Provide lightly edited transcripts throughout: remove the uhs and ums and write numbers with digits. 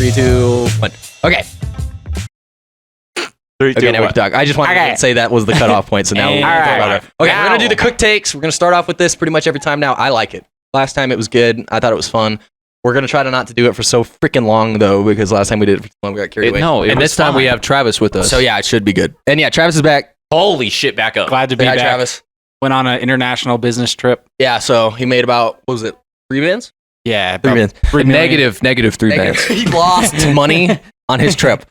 3, 2, 1. Okay. 3, 2, Okay, now we can talk. I just wanted to say that was the cutoff point, so now we'll talk about it. Okay, we're going to do the quick takes. We're going to start off with this pretty much every time now. I like it. Last time it was good. I thought it was fun. We're going to try to not to do it for so freaking long, though, because last time we did it for too long, we got carried away. No, and this time we have Travis with us. So, yeah, it should be good. And, yeah, Travis is back. Holy shit, back up. Glad to be Hi, back. Travis. Went on an international business trip. Yeah, so he made about, what was it, 3 bands? Yeah. 3 bands. Negative 3 bands. He lost money on his trip.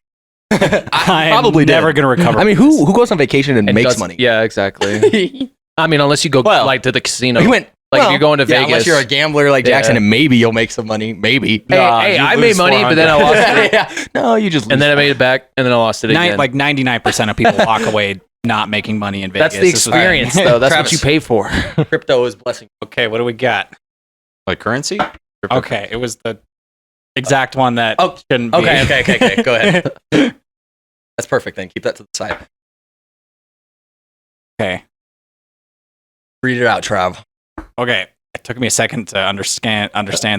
I'm probably never going to recover. I mean, who goes on vacation and makes money? Yeah, exactly. I mean, unless you go like to the casino. He went, if you're going to Vegas. Unless you're a gambler like Jackson, and maybe you'll make some money. Maybe. Hey, I made money, but then I lost it. Yeah. No, you just lose. And then I made it back, and then I lost it again. Like 99% of people walk away not making money in Vegas. That's the experience, though. That's what you pay for. Crypto is blessing. Okay, what do we got? Like currency? Okay, it was the exact one that shouldn't be. Okay. Go ahead. That's perfect then. Keep that to the side. Okay. Read it out, Trav. Okay. It took me a second to understand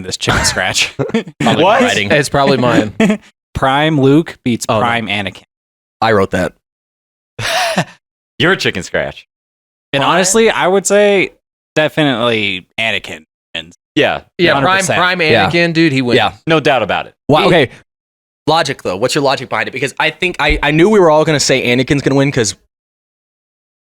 this chicken scratch. What? Writing. It's probably mine. Prime Luke beats Prime Anakin. I wrote that. You're a chicken scratch. And honestly, I would say definitely Anakin wins. Yeah. Yeah, 100%. Prime Anakin, dude, he wins. Yeah. No doubt about it. Well, okay. Logic, though. What's your logic behind it? Because I think I knew we were all going to say Anakin's going to win because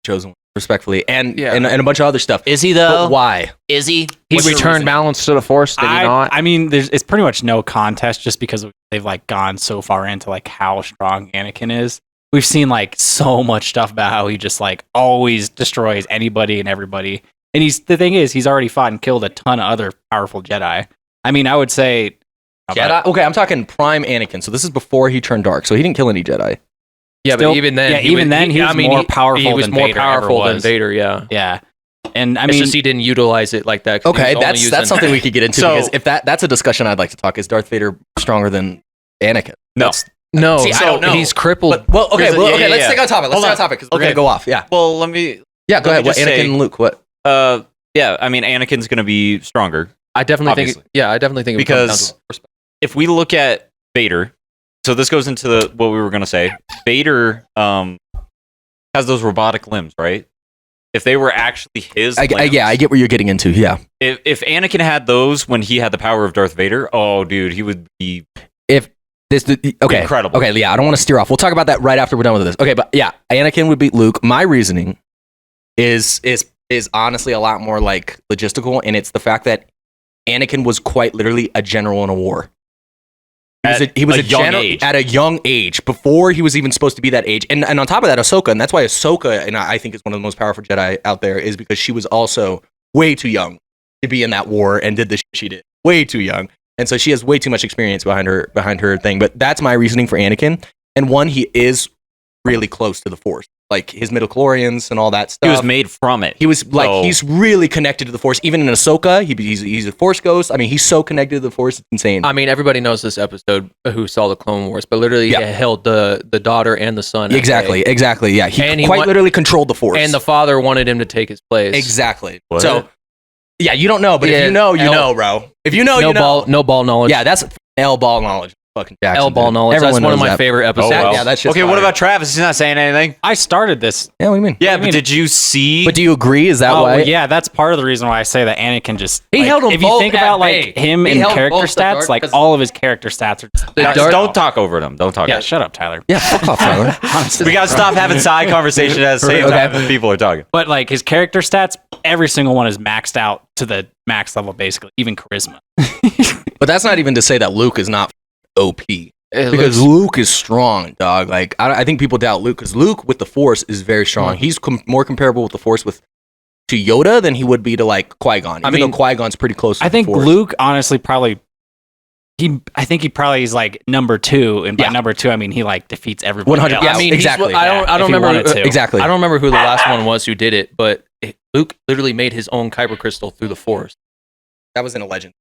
chosen respectfully and a bunch of other stuff. Is he, though? But why? Is he? He returned balance to the Force, did he not? I mean, it's pretty much no contest just because they've like gone so far into like how strong Anakin is. We've seen like so much stuff about how he just like always destroys anybody and everybody. And the thing is, he's already fought and killed a ton of other powerful Jedi. I mean, I would say Jedi? Okay, I'm talking Prime Anakin. So this is before he turned dark. So he didn't kill any Jedi. Yeah, but even then, he was more powerful. He was than more Vader powerful ever than Vader. Yeah, yeah. And I it's mean, just he didn't utilize it like that. Okay, that's something we could get into because if that's a discussion I'd like to talk. Is Darth Vader stronger than Anakin? No. See, I don't know. He's crippled. Okay, let's stay on topic. Let's stay on topic because we're gonna go off. Yeah. Well, let me. Yeah, go ahead. What, Anakin and Luke? What? Yeah, I mean, Anakin's going to be stronger. I definitely think. Yeah, I definitely think because if we look at Vader, so this goes into what we were going to say. Vader has those robotic limbs, right? If they were actually his, I get what you're getting into. Yeah. If Anakin had those when he had the power of Darth Vader, oh, dude, he would be. Incredible. Okay, yeah, I don't want to steer off. We'll talk about that right after we're done with this. Okay, but yeah, Anakin would beat Luke. My reasoning is honestly a lot more like logistical, and it's the fact that Anakin was quite literally a general in a war. He was a general at a young age, before he was even supposed to be that age. And on top of that, Ahsoka, and that's why Ahsoka, and I think is one of the most powerful Jedi out there, is because she was also way too young to be in that war and did the shit she did. Way too young. And so she has way too much experience behind her thing. But that's my reasoning for Anakin. And one, he is really close to the Force. Like his midichlorians and all that stuff. He was made from it. He was he's really connected to the Force. Even in Ahsoka, he's a Force ghost. I mean, he's so connected to the Force, it's insane. I mean, everybody knows this episode who saw the Clone Wars, but literally he held the daughter and the son. Exactly. Yeah, he literally controlled the Force. And the father wanted him to take his place. Exactly. What? So, yeah, you don't know, but if you know, you know, bro. If you know, you know. No ball knowledge. Yeah, that's L ball knowledge. Fucking Jackson. L ball knowledge. Everyone that's one of knows my that. favorite episodes. Yeah, that's just okay. What about Travis? He's not saying anything. I started this. Yeah, what do you mean? Yeah, but did you see? But do you agree? Is that why? Well, yeah, that's part of the reason why I say that Anakin just. He held them if you both think at about bay. like him He in held character both the stats, dark- like all of his character stats are just. Guys, don't talk over them. Don't talk. Yeah, over shut up, Tyler. Yeah, fuck off, Tyler. Honestly. We gotta stop having side conversations at the same time when people are talking. But like his character stats, every single one is maxed out to the max level, basically, even charisma. But that's not even to say that Luke is not OP. Because Luke is strong, dog. Like I think people doubt Luke because Luke with the Force is very strong. He's more comparable with the Force to Yoda than he would be to like Qui-Gon. Even though Qui-Gon's pretty close. To I think the Force. Luke honestly probably. I think he probably is like number 2, and by number 2 I mean he like defeats everybody. 100. else. Yeah, I mean, exactly. I don't remember exactly. I don't remember who the last one was who did it, but Luke literally made his own kyber crystal through the Force. That was in a Legend.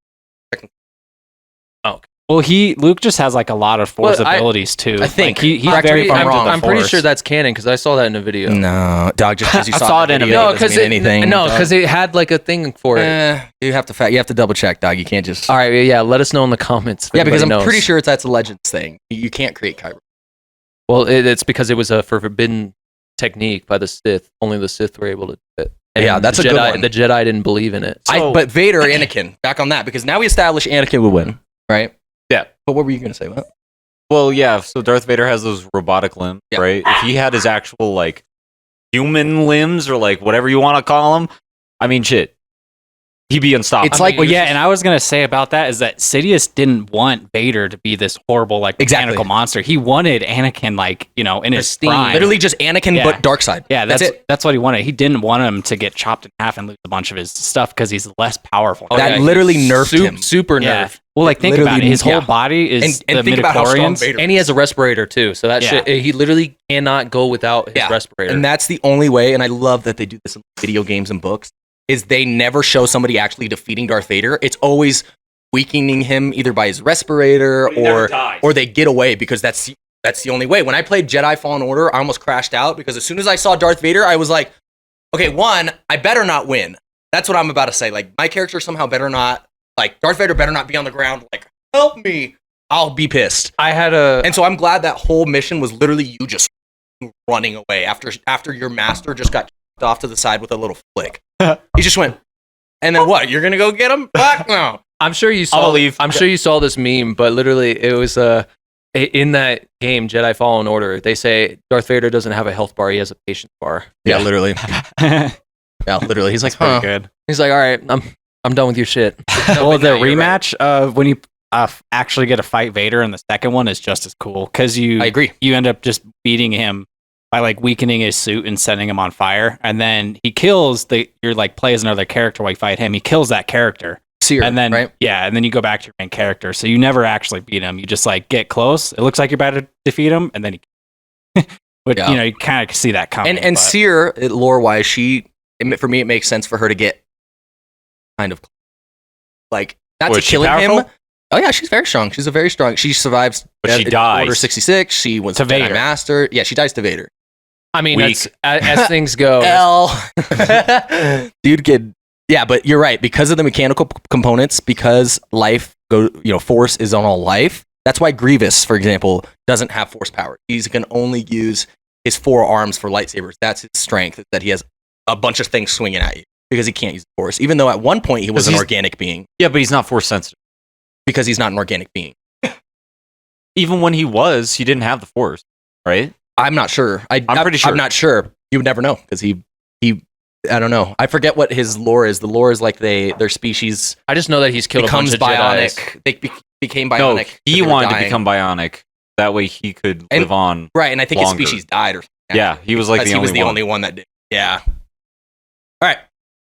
Oh, Well, Luke just has like a lot of force Well, abilities too. I think. like, he's Correct very me if I'm far wrong. into the I'm pretty Force. sure that's canon because I saw that in a video. No, dog. Just because you I saw, saw it in a video video. No, doesn't mean anything. no, dog. because it had like a thing for it. You have to double check, dog. You can't just. All right, yeah, let us know in the comments. if Yeah, because I'm anybody knows. pretty sure that's a Legends thing. You can't create Kyber. Well, it's because it was a forbidden technique by the Sith. Only the Sith were able to do it. And Yeah, that's the a good Jedi, one. The Jedi didn't believe in it. But Vader, Anakin, back on that because now we established Anakin would win, right? Yeah. But what were you gonna say? What? Well, yeah. So Darth Vader has those robotic limbs, Yeah. right? If he had his actual like human limbs or like whatever you want to call them, I mean, shit, he'd be unstoppable. It's like- Well, yeah, and I was gonna say about that is that Sidious didn't want Vader to be this horrible, like Exactly. mechanical monster. He wanted Anakin, like in his Pristine. prime. Literally just Anakin, Yeah. but dark side. Yeah, That's it. That's what he wanted. He didn't want him to get chopped in half and lose a bunch of his stuff because he's less powerful. Oh, That yeah, literally he's nerfed him. Super Yeah. nerfed. Well, like think about it. Literally, His whole yeah. body is And the think about how strong midichlorians. Vader. And he has a respirator too, so that Yeah. shit he literally cannot go without his Yeah. respirator. And that's the only way, and I love that they do this in video games and books, is they never show somebody actually defeating Darth Vader. It's always weakening him either by his respirator or they get away because that's the only way. When I played Jedi Fallen Order, I almost crashed out because as soon as I saw Darth Vader, I was like, okay, one, I better not win. That's what I'm about to say. Like, my character somehow better not, like, Darth Vader better not be on the ground, like, help me. I'll be pissed. I had a And so I'm glad that whole mission was literally you just running away after your master just got off to the side with a little flick. He just went, and then what? You're gonna go get him? Fuck no. I'm sure you saw. I'm sure you saw this meme, but literally, it was in that game, Jedi Fallen Order. They say Darth Vader doesn't have a health bar; he has a patience bar. Yeah, literally. That's Yeah, literally. He's like, pretty huh. good. He's like, "All right, I'm done with your shit." Well, the Yeah, you're right. rematch of when you actually get to fight Vader in the second one is just as cool because I agree. you end up just beating him by like weakening his suit and setting him on fire, and then he kills you're like play as another character while you fight him. He kills that character, Seer, and then right? and then you go back to your main character. So you never actually beat him. You just like get close. It looks like you're about to defeat him, and then but Yeah. you kind of see that coming. And but- Seer, lore wise, for me, it makes sense for her to get kind of like not Was to she killing him. powerful? Oh yeah, she's very strong. She's a very strong. She survives, But she dies. Order 66. She was To Jedi Vader. Master. Yeah, she dies to Vader. I mean, Weak. that's, as things go. Dude, kid. Yeah, but you're right. Because of the mechanical components, because force is on all life. That's why Grievous, for example, doesn't have force power. He can only use his 4 arms for lightsabers. That's his strength, is that he has a bunch of things swinging at you because he can't use the force. Even though at one point he was an he's- organic being, Yeah, but he's not force sensitive. because he's not an organic being. Even when he didn't have the force, right? I'm not sure. I'm pretty sure. I'm not sure. You would never know because he. I don't know. I forget what his lore is. The lore is like their species I just know that he's killed becomes a bunch of Jedis. bionic. They became No, bionic. 'cause he they were wanted to dying. become bionic. That way he could And- live on. right, and I think longer. his species died or something. Yeah, he was like Because the he was only the one. only one that did. Yeah. All right.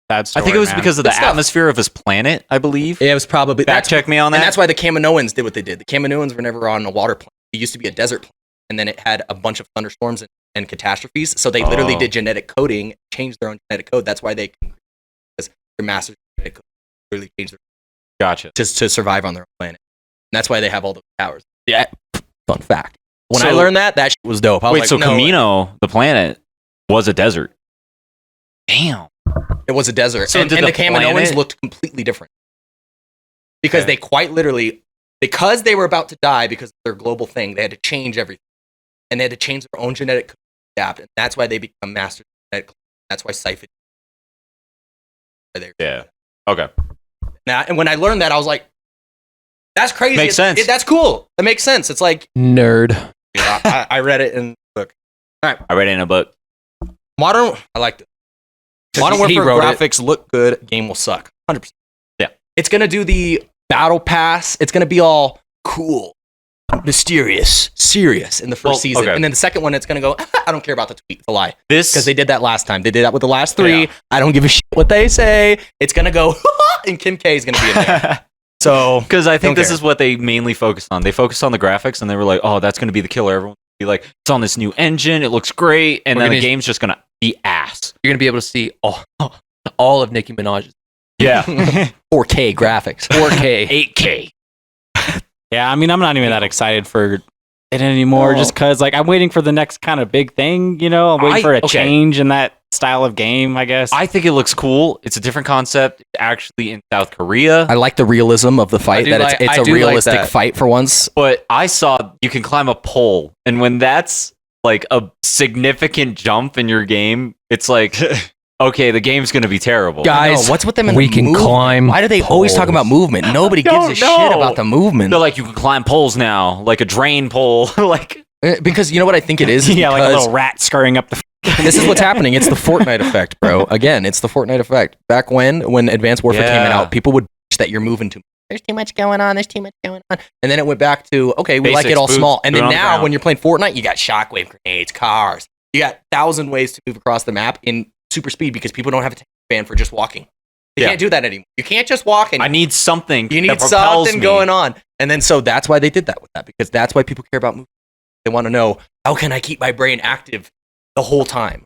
That's I think it was because of the Good stuff. atmosphere of his planet, I believe. Yeah, it was probably Fact check me on And that. that's why the Kaminoans did what they did. The Kaminoans were never on a water planet. It used to be a desert planet, and then it had a bunch of thunderstorms and catastrophes. So they literally Oh. did genetic coding, changed their own genetic code. That's why because their masters genetic code literally changed their Gotcha. just to survive on their own planet. And that's why they have all those powers. Yeah. Fun fact. When I So- learned that shit was dope. I was Wait, like, so no, Camino, the planet, was a desert. Damn. it was a desert. So and did and the the Kaminoans planet- looked completely different. Because Okay. they quite literally, because they were about to die because of their global thing, they had to change everything. And they had to change their own genetic code to adapt. And that's why they become masters of genetic code. That's why Siphon. Yeah. Okay. Now, and when I learned that, I was like, that's crazy. Makes sense. That's cool. It makes sense. It's like, Nerd. I read it in the book. I read it in a book. Modern, I liked it. Modern He Warfare wrote it. graphics look good. Game will suck. 100%. Yeah. It's going to do the battle pass. It's going to be all cool, mysterious, serious in the first season. okay. And then the second one, it's going to go, I don't care about the tweet. It's a lie. This Because they did that last time. They did that with the last 3. Yeah. I don't give a shit what they say. It's going to go, and Kim K is going to be in there. So, because I think Don't this care. is what they mainly focused on. They focused on the graphics, and they were like, "Oh, that's going to be the killer." Everyone would be like, "It's on this new engine. It looks great," and We're then the gonna- game's just going to be ass. You're gonna be able to see all of Nicki Minaj's Yeah. 4K graphics. 4K. 8K. Yeah, I mean, I'm not even that excited for it anymore, just because like I'm waiting for the next kind of big thing. I'm waiting for a change in that style of game. I guess. I think it looks cool. It's a different concept. It's actually in South Korea. I like the realism of the fight. It's a realistic fight for once. But I saw you can climb a pole, and when that's like a significant jump in your game, it's like. Okay, the game's gonna be terrible. Guys, what's with them in we the can movement? climb Why do they always talk about movement? Nobody gives a shit about the movement. They're like, you can climb poles now, like a drain pole. Like because you know what I think it is? Yeah, like a little rat scurrying up the. This is what's happening. It's the Fortnite effect, bro. Again, it's the Fortnite effect. Back when Advanced Warfare came out, people would bitch that you're moving too much. There's too much going on. There's too much going on. And then it went back to, okay, we like it all small. And then now when you're playing Fortnite, you got shockwave grenades, cars. You got 1,000 ways to move across the map in super speed because people don't have a fan for just walking. You can't do that anymore. You can't just walk. And I need something. You need something going on. And then so that's why they did that with that, because that's why people care about movement. They want to know, how can I keep my brain active the whole time?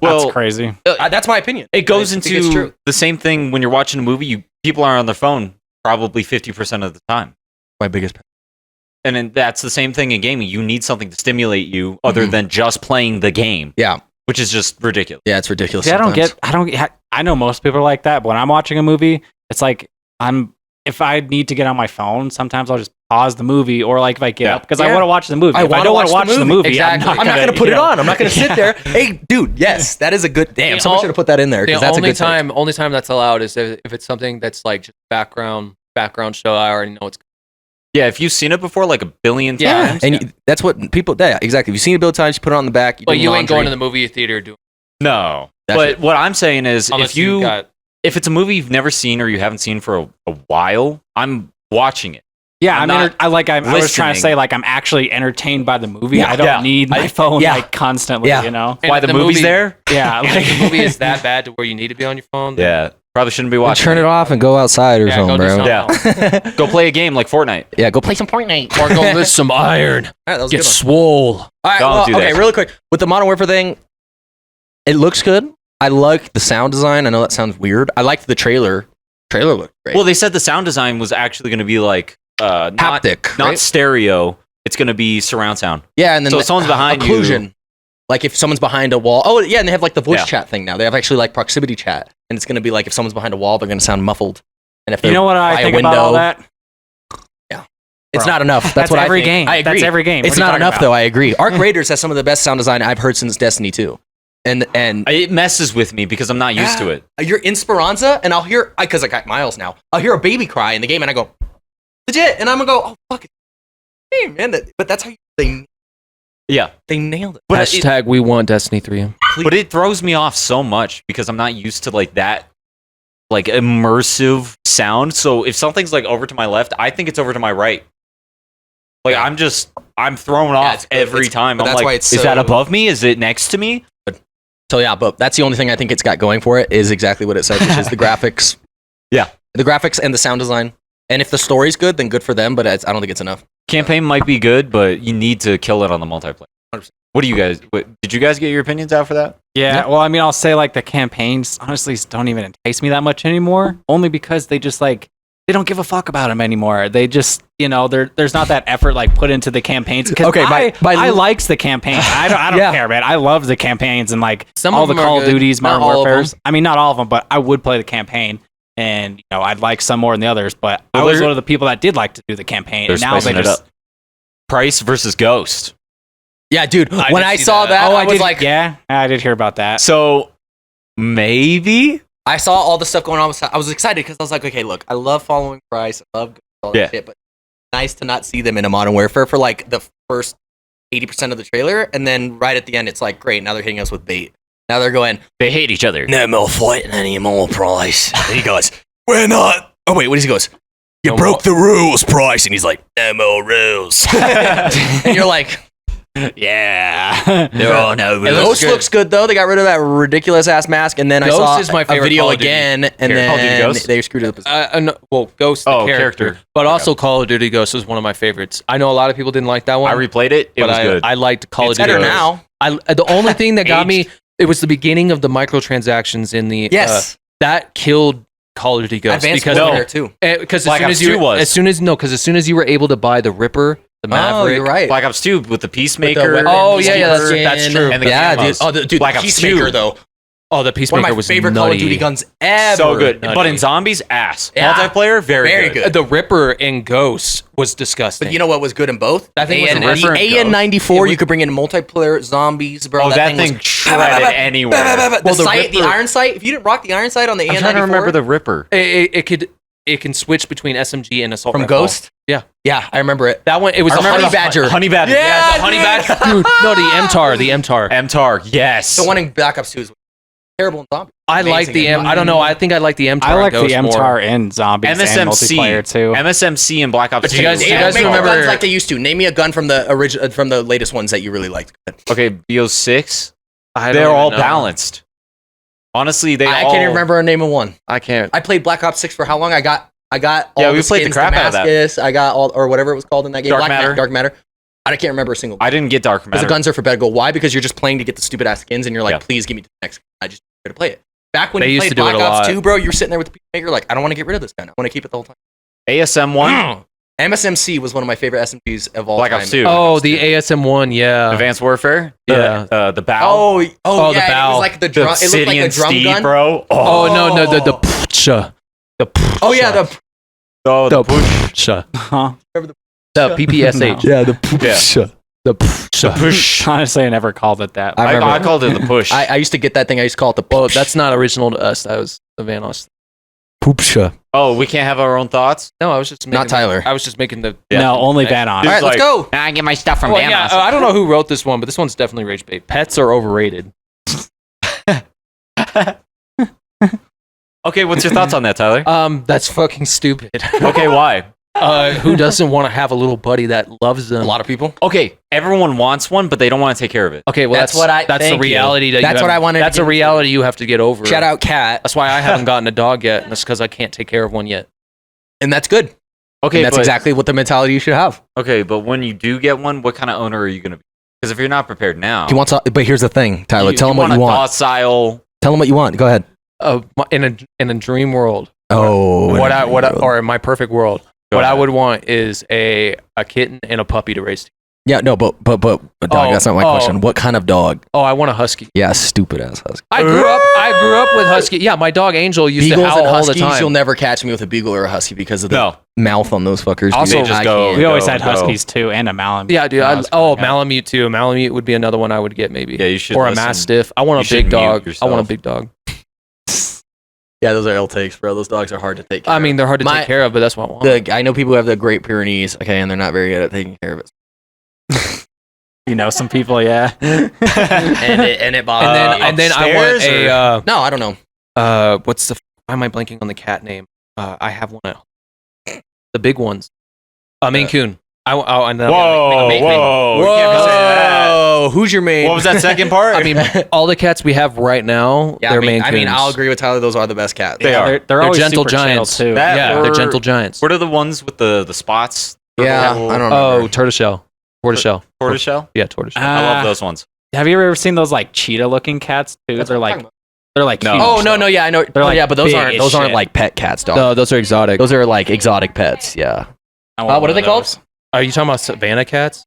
Well, that's crazy. That's my opinion. It goes into the same thing when you're watching a movie. People are on their phone probably 50% of the time. My biggest. And then that's the same thing in gaming. You need something to stimulate you other than just playing the game. Yeah. Which is just ridiculous. Yeah, it's ridiculous. See, I know most people are like that, but when I'm watching a movie, it's like if I need to get on my phone, sometimes I'll just pause the movie, or like if I get up because I want to watch the movie. If I don't want to watch the movie, exactly. I'm not going to put it on. I'm not going to sit there. Hey, dude, yes, that is a good. Damn, someone should have put that in there because that's a good time. Only time that's allowed is if it's something that's like just background show. I already know it's. Yeah, if you've seen it before, like a billion times. And that's what people. Yeah, exactly. If you've seen it a billion times, you put it on the back. But you ain't going to the movie theater doing. No. But what I'm saying is, if it's a movie you've never seen or you haven't seen for a while, I'm watching it. Yeah, I was trying to say, like, I'm actually entertained by the movie. Yeah, I don't need my phone like constantly. Yeah. Why the movie's there? Yeah, like the movie is that bad to where you need to be on your phone. Yeah. Probably shouldn't be watching. Turn it off and go outside or something, bro. Yeah. Go play a game like Fortnite. Yeah, go play some Fortnite. Or go lift some iron. All right, that was Get swole. All right, okay, really quick. With the Modern Warfare thing, it looks good. I like the sound design. I know that sounds weird. I liked the trailer. Trailer looked great. Well, they said the sound design was actually going to be like haptic, not stereo. It's going to be surround sound. Yeah, and then if someone's behind occlusion. you. Like if someone's behind a wall. Oh, yeah, and they have like the voice chat thing now. They have actually like proximity chat. And it's going to be like if someone's behind a wall, they're going to sound muffled. And if you know what I think about all that? Yeah. It's not enough. That's what I think. Every game. I agree. That's every game. It's not enough, though. I agree. Arc Raiders has some of the best sound design I've heard since Destiny 2. And it messes with me because I'm not used to it. You're in Speranza, and I'll hear, because I got Miles now, I'll hear a baby cry in the game, and I go, legit. And I'm going to go, oh, fuck it. Hey, man. But that's how they nailed it. But Hashtag we want Destiny 3. But it throws me off so much because I'm not used to like that like immersive sound. So if something's like over to my left, I think it's over to my right. Like I'm thrown off every time. I'm like, is that above me? Is it next to me? So yeah, but that's the only thing I think it's got going for it is exactly what it says, which is the graphics. Yeah. The graphics and the sound design. And if the story's good, then good for them, but I don't think it's enough. Campaign might be good, but you need to kill it on the multiplayer. 100%. What do you guys? Did you guys get your opinions out for that? Yeah, well, I mean, I'll say like the campaigns honestly don't even entice me that much anymore. Only because they just like they don't give a fuck about them anymore. They just there's not that effort like put into the campaigns. Okay, I likes the campaign. I don't care, man. I love the campaigns and like all the Call of Duties, Modern Warfares. I mean, not all of them, but I would play the campaign. And I'd like some more than the others, but I was one of the people that did like to do the campaign. And now they just Price versus Ghost. Yeah, dude. When I saw that, I was like, yeah, I did hear about that. So maybe I saw all the stuff going on. I was excited because I was like, okay, look, I love following Price. I love all that shit, but nice to not see them in a Modern Warfare for like the first 80% of the trailer, and then right at the end, it's like, great, now they're hitting us with bait. Now they're going, they hate each other. No more fighting anymore, Price. And he goes, we're not. Oh, wait, what does he goes? You broke the rules, Price. And he's like, no more rules. And you're like, yeah. There are no rules. Ghost looks good, though. They got rid of that ridiculous ass mask. And then Ghost I saw is my favorite a video Call of Duty again. And then they screwed it up. Ghost, the character. But also Call of Duty Ghost is one of my favorites. I know a lot of people didn't like that one. I replayed it. It was good. I liked Call of Duty Ghost. Better now. The only thing that got me, it was the beginning of the microtransactions in the... Yes. That killed Call of Duty Ghosts Advanced because Warfare too. because Black Ops 2 was. as soon as you were able to buy the Ripper, the Maverick. Oh, you're right. Black Ops 2 with the Peacemaker. weapons, Oh, yeah, that's skin, true. And the Yeah, dude. camos. Oh, dude, Black the Ops Peacemaker 2. though. Oh, the One Peacemaker of my was favorite nutty. Call of Duty guns ever. So good. Nutty. But in Zombies, ass. Yeah. Multiplayer, very good. The Ripper in Ghosts was disgusting. But you know what was good in both? That thing was AN, a Ripper the and AN-94, you could bring in multiplayer zombies, bro. Oh, that thing was shredded anywhere. The Well, the sight, the Ripper- iron sight. If you didn't rock the iron sight on the I'm AN-94, trying to remember the Ripper. It can switch between SMG and assault from rifle. Ghost. Yeah. Yeah, I remember it. That one, it was I the remember Honey the Badger. Honey Badger. Yeah, The Honey dude. Badger. Dude, no, the MTAR. The MTAR. MTAR, yes. The one in Black Ops 2 is terrible in zombies. I like Amazing. the M. I don't know. I think I like the MTAR. I like the Ghost more. MTAR in Zombies and MSMC. multiplayer too. MSMC and Black Ops But 2. you guys- They you don't guys make remember- guns like they used to. Name me a gun from the original, from the latest ones that you really liked. Okay, BO6. I don't They're even all know. balanced. Honestly, they I all... can't even remember a name of one. I can't. I played Black Ops 6 for how long? I got all Yeah, the we played the skins, crap out of that. Damascus, I got all, or whatever it was called in that game. Dark Matter. Dark Matter. I can't remember a single one. I didn't get Dark Because Matter. the guns are for bed goal. Why? Because you're just playing to get the stupid ass skins and you're like, Yeah. please give me the next. I just here to play it. Back when They you used played to do it Black a Ops lot. 2, bro, you were sitting there with the Peacemaker like, I don't want to get rid of this gun. I want to keep it the whole time. ASM-1, MSMC was one of my favorite SMGs of all Black time. Ops 2. Oh, the ASM1. Yeah. Advanced Warfare. Yeah. The BAL. Oh, the yeah, and it bow. was like the The drum. It looked like Obsidian a drum Steed, gun. bro. Oh no, no, the pcha. The Oh yeah, the the pcha. Huh? The PPSH. yeah the Yeah. The pcha. push. Honestly, I never called it that. I remember. I called it the push. I used to get that thing. I used to call it the. Well, that's not original to us. That was the Vanos. poopsha. Oh, we can't have our own thoughts? No, I was just making Not Tyler. I was just making the. Yeah. No, only Hey. Vanos. All right, let's like- go. I get my stuff from Well, yeah, I don't know who wrote this one, but this one's definitely rage bait. Pets are overrated. Okay, what's your thoughts on that, Tyler? That's fucking stupid. Okay, why? Who doesn't want to have a little buddy that loves them? A lot of people. Okay, everyone wants one, but they don't want to take care of it. Okay, well That's what I- That's the thank you. reality that That's you what have- I wanted to That's get a into. reality you have to get over. Shout out Cat, That's why I haven't gotten a dog yet, and that's because I can't take care of one yet. and that's good. Okay, And that's but, exactly what the mentality you should have. Okay, but when you do get one, what kind of owner are you going to be? Because if you're not prepared now, He wants. But here's the thing, Tyler. Tell him what you a want. docile. Tell him what you want. Go ahead. In a dream world, Oh, or in my perfect world, Go what I ahead. would want is a kitten and a puppy to raise. Yeah, no, but dog. Oh, That's not my question. What kind of dog? Oh, I want a husky. Yeah, stupid ass husky. I grew up with husky. Yeah, my dog Angel used Beagles to howl and all the huskies. time. You'll never catch me with a beagle or a husky because of the No. mouth on those fuckers. Also, dude. they just I go- can't. We always Go, had go. Huskies too, and a Malamute. Yeah, dude. when I was growing up. Malamute too. Malamute would be another one I would get maybe. Yeah, you should. Or a listen. Mastiff. I want You a should big mute dog. I want a yourself. big dog. Yeah, those are ill takes, bro. Those dogs are hard to take care I mean, they're hard to My- take care of, but that's what I want. I know people who have the Great Pyrenees, okay, and they're not very good at taking care of it. You know some people, yeah. and it bothers me. and then I want upstairs, a No, I don't know. what's the why am I blanking on the cat name? I have one at the big ones. Maine Coon. And then Whoa, Maine Coon. whoa, you can't say that. Whoa, who's your main? What was that second part? I mean, all the cats we have right now, yeah, they're I Maine mean, Coons. I'll agree with Tyler. Those are the best cats. They are. They're They're always gentle super chill, giants. too. That- Yeah, or- they're gentle giants. What are the ones with the spots? Yeah, I don't remember. Oh, tortoiseshell. Tortoiseshell. Tortoiseshell? Yeah, tortoiseshell. I love Ah. those ones. Have you ever seen those like cheetah-looking cats too? That's they're what I'm like talking about. they're like No. huge. Oh no, yeah, I know. They're like yeah, but those big aren't as shit. like pet cats, dog. No, those are exotic. Those are like exotic pets. Yeah. I want what are one they of called? those. Are you talking about Savannah cats?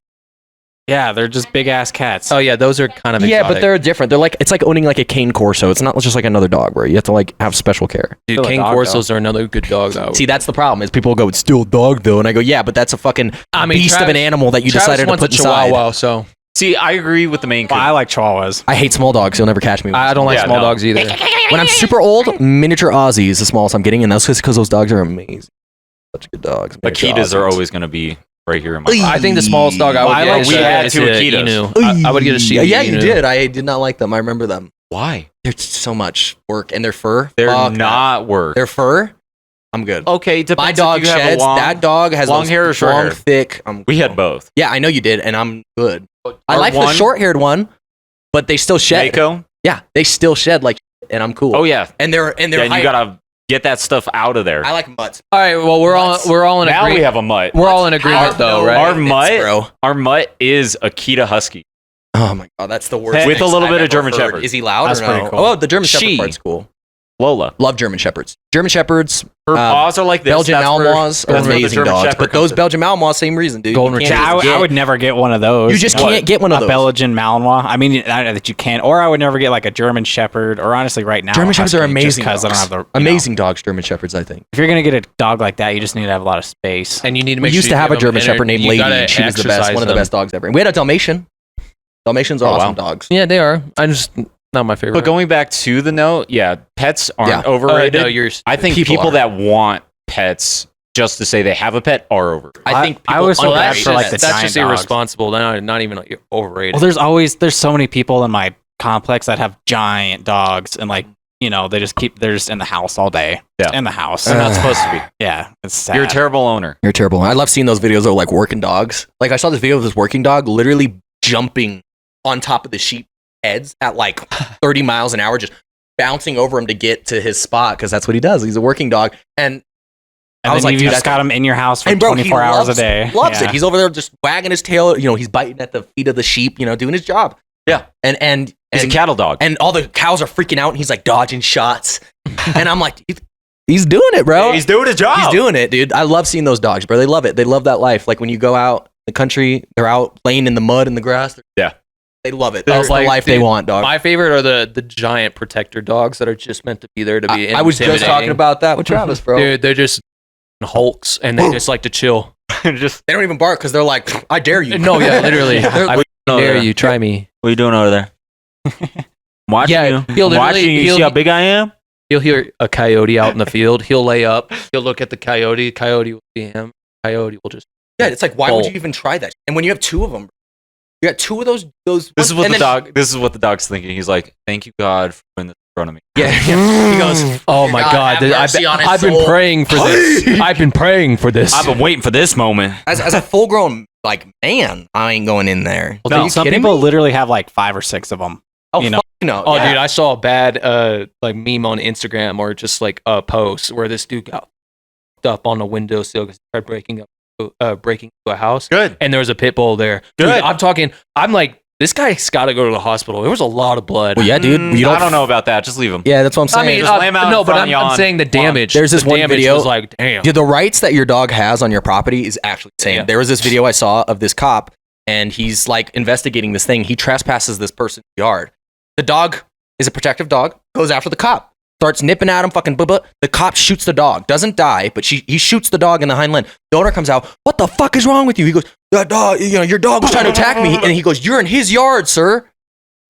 Yeah, they're just big ass cats. Oh yeah, those are kind of Yeah, exotic. but they're different. They're like it's like owning like a cane corso. It's not just like another dog where you have to like have special care. dude, Still a King dog, Corsos are another good dog though. See, that's the problem. Is people go, it's still a dog though, and I go, yeah, but that's a fucking beast of an animal that you Travis decided to wants put a inside. Chihuahua, so See, I agree with the main Well, I like chihuahuas. I hate small dogs. You'll never catch me. With I don't like Yeah, small no. dogs either. When I'm super old, miniature Aussie is the smallest I'm getting, and that's just because those dogs are amazing. Such good dogs. Miniature Akitas are Aussies. always going to be right here in my Ey. mind. I think the smallest dog I would Well, get I is like- we had is two a Akitas. Inu. I would get a Shiba Yeah, you Inu. did. I did not like them. I remember them. Why? They're so much work, and their fur. They're fuck that. not work. Their fur. I'm good. Okay, depends My if dog you have a sheds. long- That dog has long those hair or short long, hair? thick. We had both. Yeah, I know you did, and I'm good. I Our like the one- short-haired one, but they still shed. Mako? Yeah, they still shed like, and I'm cool. Oh, yeah. and they're Yeah, you height- got to get that stuff out of there. I like mutts. All right, well we're all in Now we agreement. have a mutt. We're all in agreement Have though, no right? Our maintenance, mutt- bro. Our mutt is Akita Husky. Oh my god, that's the worst. With a mix little I've bit of ever German heard. Shepherd. Is he loud That's or no? pretty cool. Oh, the German She. Shepherd part's cool. Lola. Love German Shepherds. German Shepherds. Her paws are like this. Belgian That's where- Malinois are that's where the amazing German dogs. Shepherd But those comes in. Belgian Malinois, same reason, dude. Golden You can't Retriever. just I get- would never get one of those. You just know? can't get one of a those. Belgian Malinois. I mean, I know that you can, or I would never get like a German Shepherd, or honestly, right now, German a Shepherds are Husky, just amazing 'cause I don't dogs. have the Amazing dogs, German Shepherds, I think. If you're gonna get a dog like that, you just need to have a lot of space. And you need to We make used sure to have you a give them German Shepherd named you Lady, gotta and she was the best, exercise one of the them. best dogs ever. And we had a Dalmatian. Dalmatians are Oh, awesome wow. dogs. Yeah, they are. I just not my favorite. But going back to the note, yeah, pets aren't Yeah. overrated. no, you're. I think People people are. that want pets just to say they have a pet are over. I think I people always feel underrate bad for like the pets. that's giant just dogs. irresponsible. Not even like, overrated. Well, there's so many people in my complex that have giant dogs, and like they just they're just in the house all day. Yeah. In the house. They're not supposed to be. Yeah, it's sad. You're a terrible owner. You're terrible. I love seeing those videos of like working dogs. Like I saw this video of this working dog literally jumping on top of the sheep heads at like 30 miles an hour, just bouncing over him to get to his spot because that's what he does. He's a working dog. And And I was then like, you dude, just got him in your house for and bro, 24 he hours loves, a day. Loves Yeah. it. He's over there just wagging his tail. He's biting at the feet of the sheep. Doing his job. Yeah. And He's a cattle dog. and all the cows are freaking out, and he's like dodging shots. And I'm like, he's doing it, bro. He's doing his job. He's doing it, dude. I love seeing those dogs, bro. They love it. They love that life. Like when you go out the country, they're out playing in the mud and the grass. Yeah. They love it. They're That's the like, life they dude, want, dog. My favorite are the giant protector dogs that are just meant to be there to be. I was just intimidating. talking about that with Travis, bro. Dude, they're just hulks, and they just like to chill. Just They don't even bark because they're like, I dare you. No, yeah, literally. They're- I dare you. Try me. what are you doing over there? Watching Yeah, you. he'll literally- Watching you. he'll- See how big I am? He'll hear a coyote out in the field. He'll lay up. He'll look at the coyote. Coyote will see him. Coyote will just. Yeah, it's like, why would Bolt. you even try that? And when you have two of them, you got two of those. This is what and the then- dog. This is what the dog's thinking. He's like, "Thank you, God, for putting this in front of me." Yeah, yeah. He goes, Oh my God! have mercy on his I've been soul. praying for this. I've been praying for this. I've been waiting for this moment. as a full grown like man, I ain't going in there. Well, Are you some kidding people me? literally have like 5 or 6 of them. Oh, you know. fuck no. Oh, Yeah. dude, I saw a bad like meme on Instagram or just like a post where this dude got fucked up on a windowsill because he tried breaking into a house, Good. and there was a pit bull there. Dude, Good. I'm like, this guy's got to go to the hospital. There was a lot of blood. Well, yeah, dude. You I don't know about that. Just leave him. Yeah, that's what I'm saying. I mean, Just lay him out in no, but front, I'm yawn. saying the damage. There's this the one damage video- was like, damn. Dude, the rights that your dog has on your property is actually insane. Yeah. There was this video I saw of this cop, and he's like investigating this thing. He trespasses this person's yard. The dog is a protective dog, goes after the cop, starts nipping at him, fucking blah, blah. The cop shoots the dog, doesn't die, but he shoots the dog in the hind leg. The owner comes out, what the fuck is wrong with you? He goes, that dog, your dog was trying to attack me. And he goes, you're in his yard, sir.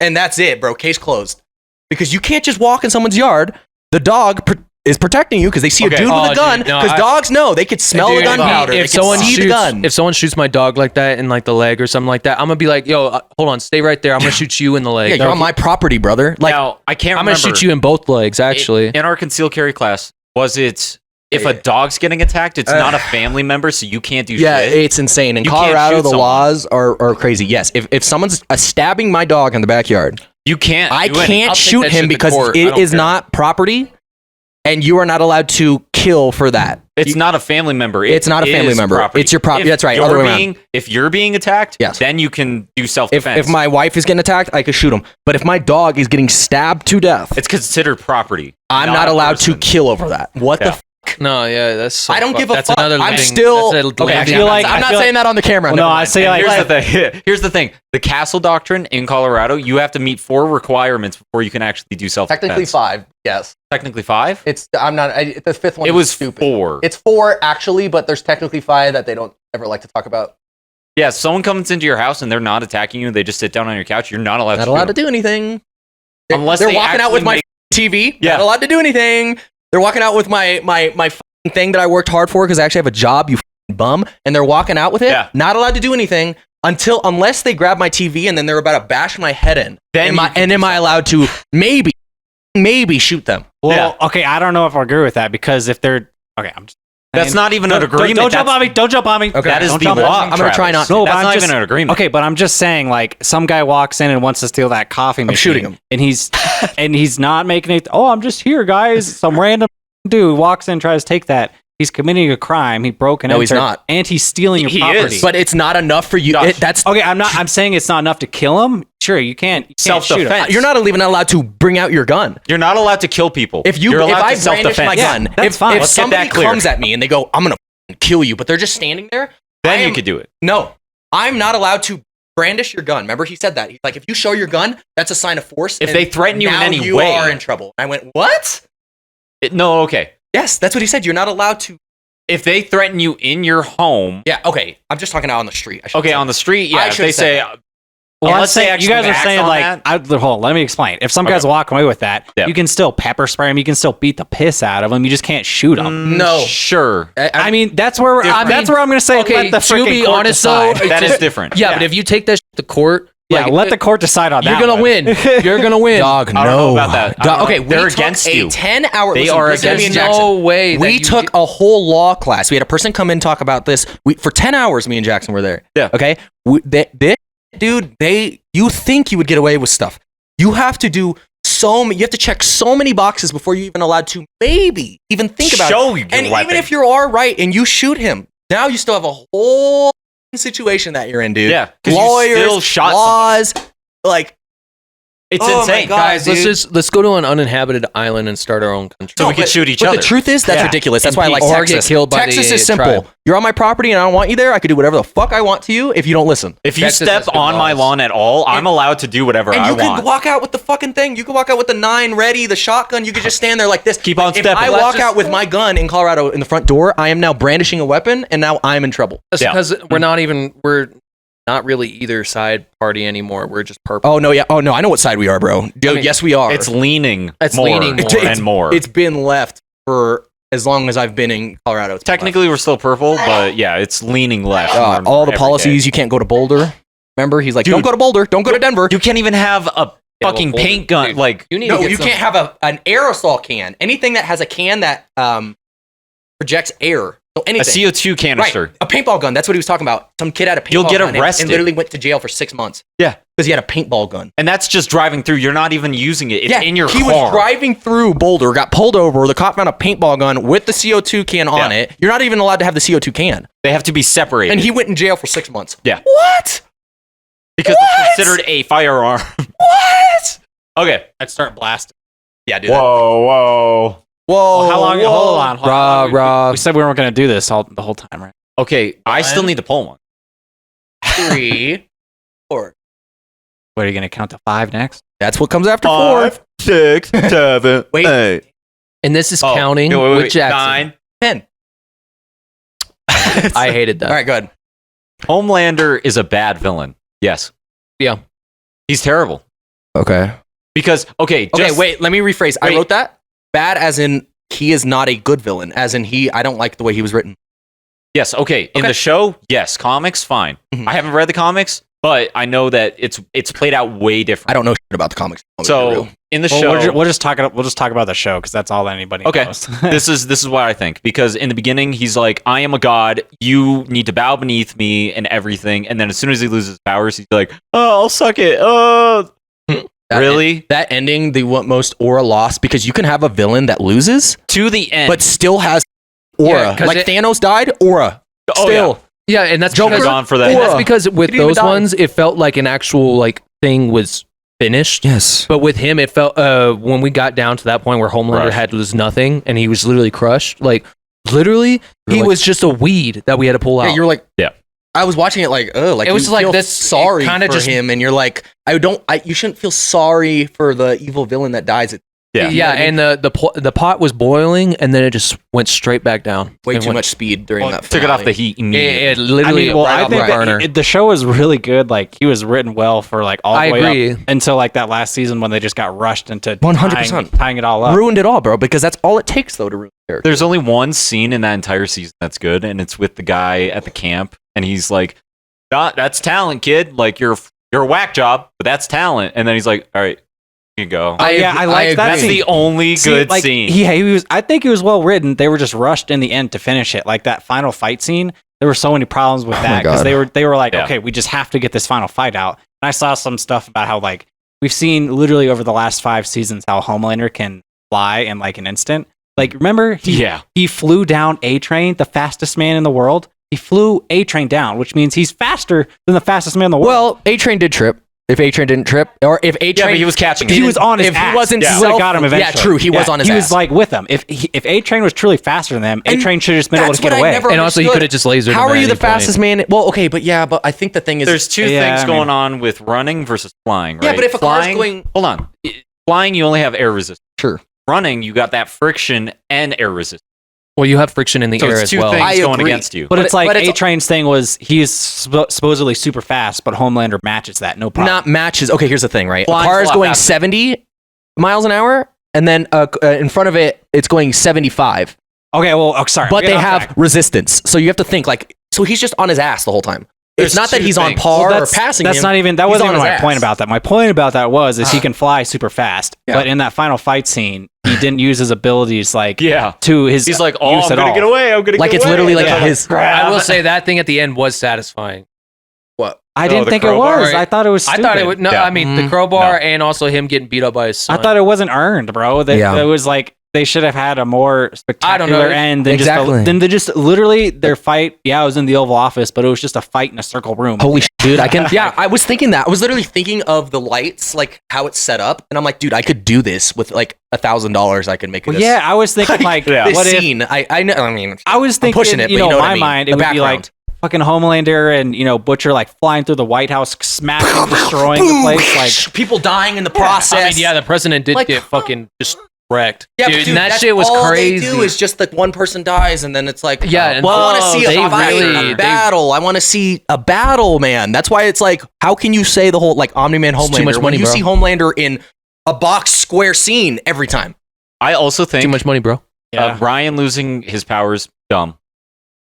And that's it, bro. Case closed. Because you can't just walk in someone's yard. The dog is protecting you because they see Okay. a dude with Oh, a gun. dude, no, Because dogs know they could smell the Dude, gunpowder. They if can someone see the shoots, gun. if someone shoots my dog like that in like the leg or something like that, I'm gonna be like, yo, hold on, stay right there. I'm gonna shoot you in the leg. Yeah, you're on my property, brother. Like, Now, I can't I'm gonna remember. shoot you in both legs, actually. In our concealed carry class, was it if a dog's getting attacked, it's not a family member, so you can't do yeah, shit? it's insane. In You can't Colorado, shoot the someone. laws are crazy. Yes, if someone's stabbing my dog in the backyard, You can't. I do anything. can't I'll take shoot that shit him to because court. I it don't is care. not property, and you are not allowed to kill for that. It's not a family member. It's not a family is member. property. It's your property. If That's right. you're Other way around. If you're being attacked, Yes. then you can do If self-defense. if my wife is getting attacked, I could shoot him. But if my dog is getting stabbed to death, it's considered property. I'm not a allowed to person. kill over that. What Yeah. the? No, yeah, that's. So I don't give a that's fuck. Another I'm living, still that's a okay. living- Actually, feel like- I'm I not feel saying that on the camera. Well, Never no, I mind. say like, Here's the thing. Here's the thing. The castle doctrine in Colorado, you have to meet 4 requirements before you can actually do self-defense. Technically 5. Yes, Technically 5. it's. I'm not. The 5th one. It is was stupid. 4. It's 4 actually, but there's technically 5 that they don't ever like to talk about. Yeah, if someone comes into your house and they're not attacking you, they just sit down on your couch. You're not allowed Not to. allowed shoot to do anything. Unless they're they walking out with actually my TV. Yeah. Not allowed to do anything. They're walking out with my fucking thing that I worked hard for because I actually have a job. You fucking bum. And they're walking out with it. Yeah. Not allowed to do anything unless they grab my TV and then they're about to bash my head in. Then Am I allowed to maybe shoot them? Well, okay, I don't know if I agree with that because if they're okay, I'm just. That's not even an agreement. Don't jump That's- on me! Don't jump on me! Okay. That is Don't the jump on me. law. I'm gonna try not to. No, but That's I'm not just- even an agreement. Okay, but I'm just saying, like, some guy walks in and wants to steal that coffee machine. shooting him. and he's not making it. Oh, I'm just here, guys. Some random dude walks in, tries to take that. He's committing a crime. He broke and No, he's entered, not. and he's stealing your He property. is. But it's not enough for you. Josh. That's okay, I'm saying it's not enough to kill him. Sure, you can't shoot him. Self-defense. you're not even allowed to bring out your gun. You're not allowed to kill people. If You're allowed I to brandish my self-defense. gun, Yeah, that's fine. if Let's get somebody that clear. comes at me and they go, "I'm gonna kill you," but they're just standing there, then I you am- could do it. No, I'm not allowed to brandish your gun. Remember, he said that. He's like, if you show your gun, that's a sign of force. If and they threaten you in now any you way- are in trouble. I went, what? No, okay. Yes, that's what he said. You're not allowed to. If they threaten you in your home, Yeah, okay. I'm just talking out on the street. I should okay, say. on the street, I yeah. If should've they said say, that. Well, unless let's say they you actually guys are act saying on like, that. hold on, let me explain. If some guys walk away with that, Yeah. you can still pepper spray him. You can still beat the piss out of him. You just can't shoot him. No. sure. I mean, that's where Different. that's where I'm going to say. Okay, let the to freaking be court honest, decide. though, That is different. Yeah, but if you take that to court, yeah, like, let the court decide on you're that. gonna one. win. You're gonna win. Dog, I don't know about that. I don't know. Okay, They're we took against a you. 10-hour. They listen, are this is gonna be in against There's Jackson. no way. We took a whole law class. We had a person come in talk about this. For 10 hours, me and Jackson were there. Yeah. Okay. This dude, you think you would get away with stuff. You have to do you have to check so many boxes before you're even allowed to maybe even think about Show it. your And weapon. even if you are right and you shoot him, now you still have a whole situation that you're in, dude. Yeah, 'cause you Lawyers, still shot laws, like it's oh my insane. God, Guys, dude. let's go to an uninhabited island and start our own country. So we could shoot each but other. the truth is, that's Yeah. ridiculous. That's In why I like peace. Or Texas. get killed by Texas the is simple. tribe. You're on my property and I don't want you there. I could do whatever the fuck I want to you if you don't listen. If you Texas has step good on my laws. lawn at all, I'm allowed to do whatever And I you want. can walk out with the fucking thing. You can walk out with the 9 ready, the shotgun. You could just stand there like this. Keep on If stepping. I Let's walk just- out with my gun in Colorado in the front door, I am now brandishing a weapon and now I'm in trouble. That's Yeah. because we're not really either side party anymore. We're just purple. Oh no, yeah. Oh no, I know what side we are, bro. Dude, I mean, yes, we are. It's leaning It's more leaning more. and more. It's been left for as long as I've been in Colorado. It's been Technically, we're still purple, but yeah, it's leaning left. left. more and All more the every policies. day. You can't go to Boulder. Remember, he's like, Dude. don't go to Boulder. Don't go to Denver. You can't even have a Yeah, well, fucking Boulder- paint gun. dude, Like, you need No, to get you some- can't have an aerosol can. Anything that has a can that projects air. So a anything. CO2 canister. Right. A paintball gun. That's what he was talking about. Some kid had a paintball You'll get gun and- arrested. and literally went to jail for 6 months. Yeah. Because he had a paintball gun. And that's just driving through. You're not even using it. It's in your he car. was driving through Boulder, got pulled over. The cop found a paintball gun with the CO2 can on Yeah. it. You're not even allowed to have the CO2 can. They have to be separated. And he went in jail for 6 months. Yeah. What? because it's considered a firearm. What? Okay. I'd start blasting. Yeah, dude. Whoa. Whoa. Well, how long? whoa. Hold on. Hold on. Rah. We said we weren't going to do this the whole time, right? Okay. I still One. need to pull one. 3, 4. What are you going to count to 5 next? That's what comes after 4. 6, 7, Wait. 8. And this is Oh, counting wait, with Jackson. 9. 10. I hated that. All right, good. Homelander is a bad villain. Yes. Yeah. He's terrible. Okay. Because, okay. Okay, just- wait. Let me rephrase. I Wait. wrote that. Bad as in he is not a good villain. As in I don't like the way he was written. Yes. Okay. In Okay. the show, yes. Comics, fine. Mhm. I haven't read the comics, but I know that it's played out way different. I don't know shit about the comics. So in the Well, show, we'll just talk about the show because that's all anybody Okay. knows. this is what I think, because in the beginning he's like, I am a god, you need to bow beneath me and everything, and then as soon as he loses powers, he's like, oh, I'll suck it. Oh, That really? that ending, the most aura lost, because you can have a villain that loses, To the end. but still has aura. Yeah, 'cause like it- Thanos died, aura. Oh, Still. Yeah, and that's Joker because, gone for that. and that's Aura. because with He didn't those even die. ones, it felt like an actual like thing was finished. Yes. But with him, it felt when we got down to that point where Homelander Crushed. had was nothing and he was literally crushed. Like literally, he like- was just a weed that we had to pull out. Yeah, you're like, Yeah. I was watching it like, oh, like It was you like feel this- sorry kinda for just- him, and you're like, you shouldn't feel sorry for the evil villain that dies. It's Yeah. yeah, and the pot was boiling and then it just went straight back down. way It too went- much speed during that. took it off the finale. heat It, immediately. it literally right I off think the that burner. the show was really good. Like he was written well for like all the I way agree. up until like that last season when they just got rushed into 100%. tying it all up. Ruined it all, bro. Because that's all it takes, though, to ruin a character. There's only one scene in that entire season that's good, and it's with the guy at the camp, and he's like, that's talent, kid. Like, you're a whack job, but that's talent. And then he's like, all right, you can go. Oh, yeah, I liked that That's scene. the only See, good like, scene. He was. I think it was well written. They were just rushed in the end to finish it. Like that final fight scene. There were so many problems with my that because God. they were like, Yeah. okay, we just have to get this final fight out. And I saw some stuff about how like we've seen literally over the last 5 seasons how Homelander can fly in like an instant. Like, remember? He flew down A-Train, the fastest man in the world. He flew A-Train down, which means he's faster than the fastest man in the world. Well, A-Train did trip. If A-Train didn't trip, or if A-Train... Yeah, but he was catching he was on his if ass. he wasn't He would've got him eventually. Yeah, true. He was on his ass. He was like with them. If A-Train was truly faster than them, And A-Train should have just been able that's to get what I away. never And also, he understood. could have just lasered. How him are at you the any point. fastest man? Well, okay, but yeah, but I think the thing is... There's two Yeah, things I mean- going on with running versus flying, right? Yeah, but if a car's flying, going... hold on. Flying, you only have air resistance. Sure. Running, you got that friction and air resistance. Well, you have friction in the So air it's as two well. things I going agree. against you. But it's like but it's- A-Train's thing was he's supposedly super fast, but Homelander matches that, no problem. Not matches. Okay, here's the thing, right? Flying's A car a is lot going faster. 70 miles an hour, and then in front of it, it's going 75. Okay, well, sorry. But I'm they getting off have track. resistance. So you have to think, like, so he's just on his ass the whole time. There's It's not that two he's on things. par Well, or passing that's him. not even that He's wasn't on even his my ass. point about that. My point about that was he can fly super fast, Yeah. but in that final fight scene, he didn't use his abilities like Yeah. to his He's like, oh, use I'm at going all. to get away. I'm going to Like, get it's away. literally like Yeah. his... I will say that thing at the end was satisfying. What? I Oh, didn't the think it crowbar? was. I thought it was. I Stupid. thought it would. No, Yeah. I mean the crowbar No. and also him getting beat up by his son. I thought it wasn't earned, bro. That Yeah. it was like they should have had a more spectacular I don't know. end than Exactly. just than they just literally their fight. Yeah, it was in the Oval Office, but it was just a fight in a circle room. Holy shit, dude. I can... Yeah, I was thinking that. I was literally thinking of the lights, like, how it's set up. And I'm like, dude, I could do this with, like, $1,000. I could make it Well, this... yeah, I was thinking like, Yeah. This what if scene. I know... I mean... I was I'm thinking, pushing it, you but know, you know what my I mean. mind, it The would be like background. fucking Homelander and you know Butcher like flying through the White House, smashing, destroying the place. Like, people dying in the process. I mean, yeah, the president did Like, get fucking just wrecked. Yeah, dude, but and that that's shit was all crazy. They do is just like one person dies, and then it's like, Yeah, and well, I want to see they a fight, really- a battle. I want to see a battle, man. That's why it's like, how can you say the whole like Omni-Man Homelander too much when money, you bro. see Homelander in a box square scene every time? I also think Too much money, bro. yeah. Ryan losing his powers, dumb.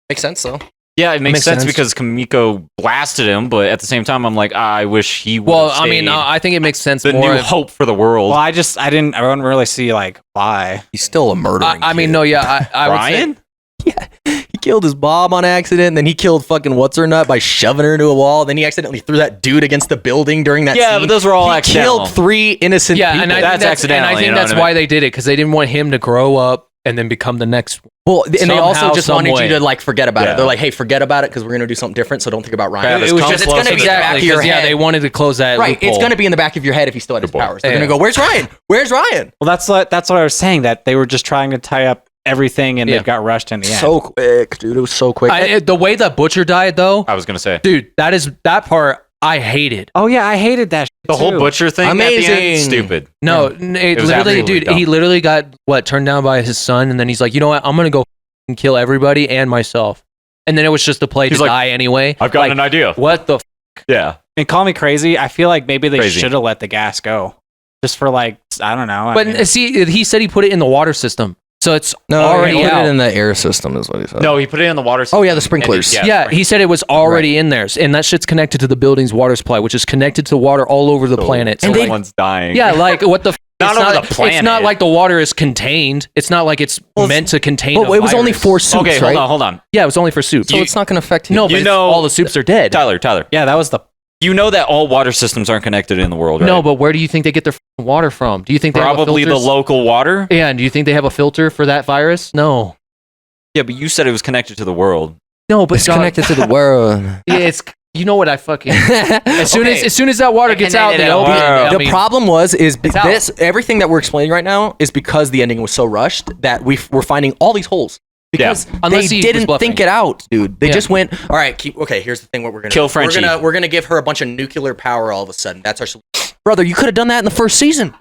Makes sense, though. Yeah, it makes Makes sense sense. because Kamiko blasted him, but at the same time, I'm like, I wish he would. Well, I mean, I think it makes sense the more. new hope for the world. well, I didn't really see like why. He's still a murdering. I mean, kid. no, yeah, I would say, Ryan? He killed his mom on accident, and then he killed fucking what's her nut by shoving her into a wall. Then he accidentally threw that dude against the building during that Yeah, scene. but those were all he accidental. killed 3 innocent yeah, people. and I That's think accidental, And I think you know that's what I why mean? they did it because they didn't want him to grow up and then become the next. Well, and they also Somehow, just some wanted way. you to like forget about Yeah. it. They're like, hey, forget about it because we're gonna do something different. So don't think about Ryan. Travis, it was come just- it's gonna closer be to back Exactly, of your 'cause, yeah, head. they wanted to close that. Right, it's loophole. going to be in the back of your head if he still had his Good boy. powers. They're Yeah. going to go, where's Ryan? Where's Ryan? Well, that's what I was saying, that they were just trying to tie up everything and Yeah. they got rushed in the end. So quick, dude. It was so quick. The way that Butcher died, though, I was gonna say dude, that part I hated. Oh yeah, I hated that. the whole Butcher thing. At the Amazing. end, stupid. No, was literally, absolutely dude, dumb. he literally got turned down by his son, and then he's like, you know what, I'm gonna go and kill everybody and myself, and then it was just a play He's to like, die anyway. I've got Like, an idea. What the? Yeah, And call me crazy, I feel like maybe they Crazy. should have let the gas go, just for like I don't know. I But mean, see, he said he put it in the water system, so it's already he put out. it in the air system, is what he said. no, he put it in the water. Oh, yeah, the system, sprinklers. and yeah, he said it was already in there, and that shit's connected to the building's water supply, which is connected to water all over the planet. And So, like, someone's dying. yeah, like what the? Not it's over not, the planet. It's not like the water is contained. It's not like it's meant to contain. But a it was only virus. 4 soups, Okay, right? hold on. Yeah, it was only for soup. So it's not going to affect him. No, but You it's- know- all the soups are dead. Tyler. yeah, that was the You know that all water systems aren't connected in the world, right? No, but where do you think they get their f***ing water from? Do you think they probably have the filters? local water. Yeah, and do you think they have a filter for that virus? No. Yeah, but you said it was connected to the world. No, but It's dog- connected to the world. Yeah, it's you know what I fucking as soon Okay. as soon as that water gets out, Connected the to the open. world. I The mean, problem was It's out. this everything that we're explaining right now is because the ending was so rushed that we're finding all these holes because Unless they he was didn't bluffing. think it out, dude. They Yeah. just went, all right, okay, here's the thing. What we're gonna Kill do. Frenchie. We're gonna give her a bunch of nuclear power all of a sudden. That's our solution. Brother. You could have done that in the first season.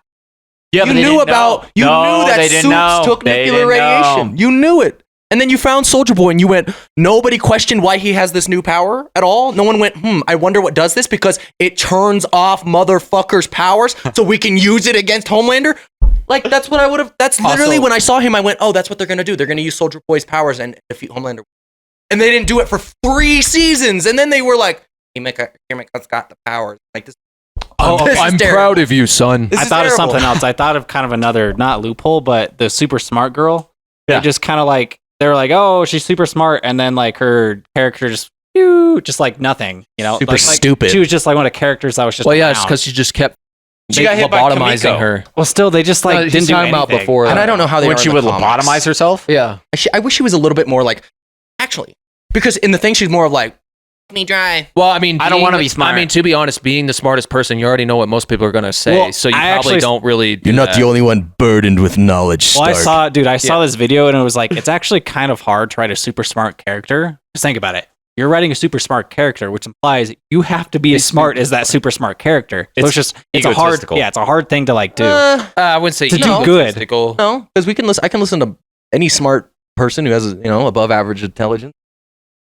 Yeah, You knew about you knew that they didn't suits know. took They nuclear didn't know. radiation. You knew it. And then you found Soldier Boy and you went, nobody questioned why he has this new power at all. No one went, I wonder what does this because it turns off motherfuckers' powers so we can use it against Homelander. Like, that's what I would have. That's literally Also- when I saw him, I went, oh, that's what they're going to do. They're going to use Soldier Boy's powers and defeat Homelander. And they didn't do it for 3 seasons. And then they were like, Himeka's got the powers. Like, this. This is I'm terrible. proud of you, son. This I is thought of terrible. something else. I thought of kind of another not loophole, but the super smart girl. Yeah. They just kind of like they were like, oh, she's super smart, and then like her character just like nothing, you know, Super like, stupid. She was just like one of the characters that was just Well, yeah, it's around. because she just kept She got hit by lobotomizing Kamiko. her. Well, still, they just like No, didn't he's do talking about anything. before. And I don't know how they When are she in would the comics. lobotomize herself. Yeah. I wish she was a little bit more like, actually, because in the thing she's more of like, let me dry. Well, I mean, I don't being wanna the- be smart. I mean, to be honest, being the smartest person, you already know what most people are gonna say, Well, so you I probably actually- don't really. Do You're not that. the only one burdened with knowledge, Well, Stark. I saw this video and it was like, it's actually kind of hard to write a super smart character. Just think about it. You're writing a super smart character, which implies you have to be as smart as that super smart character. So it's a hard, egotistical. it's a hard thing to like do. I wouldn't say To do no. good. Egotistical. No, because I can listen to any smart person who has above average intelligence.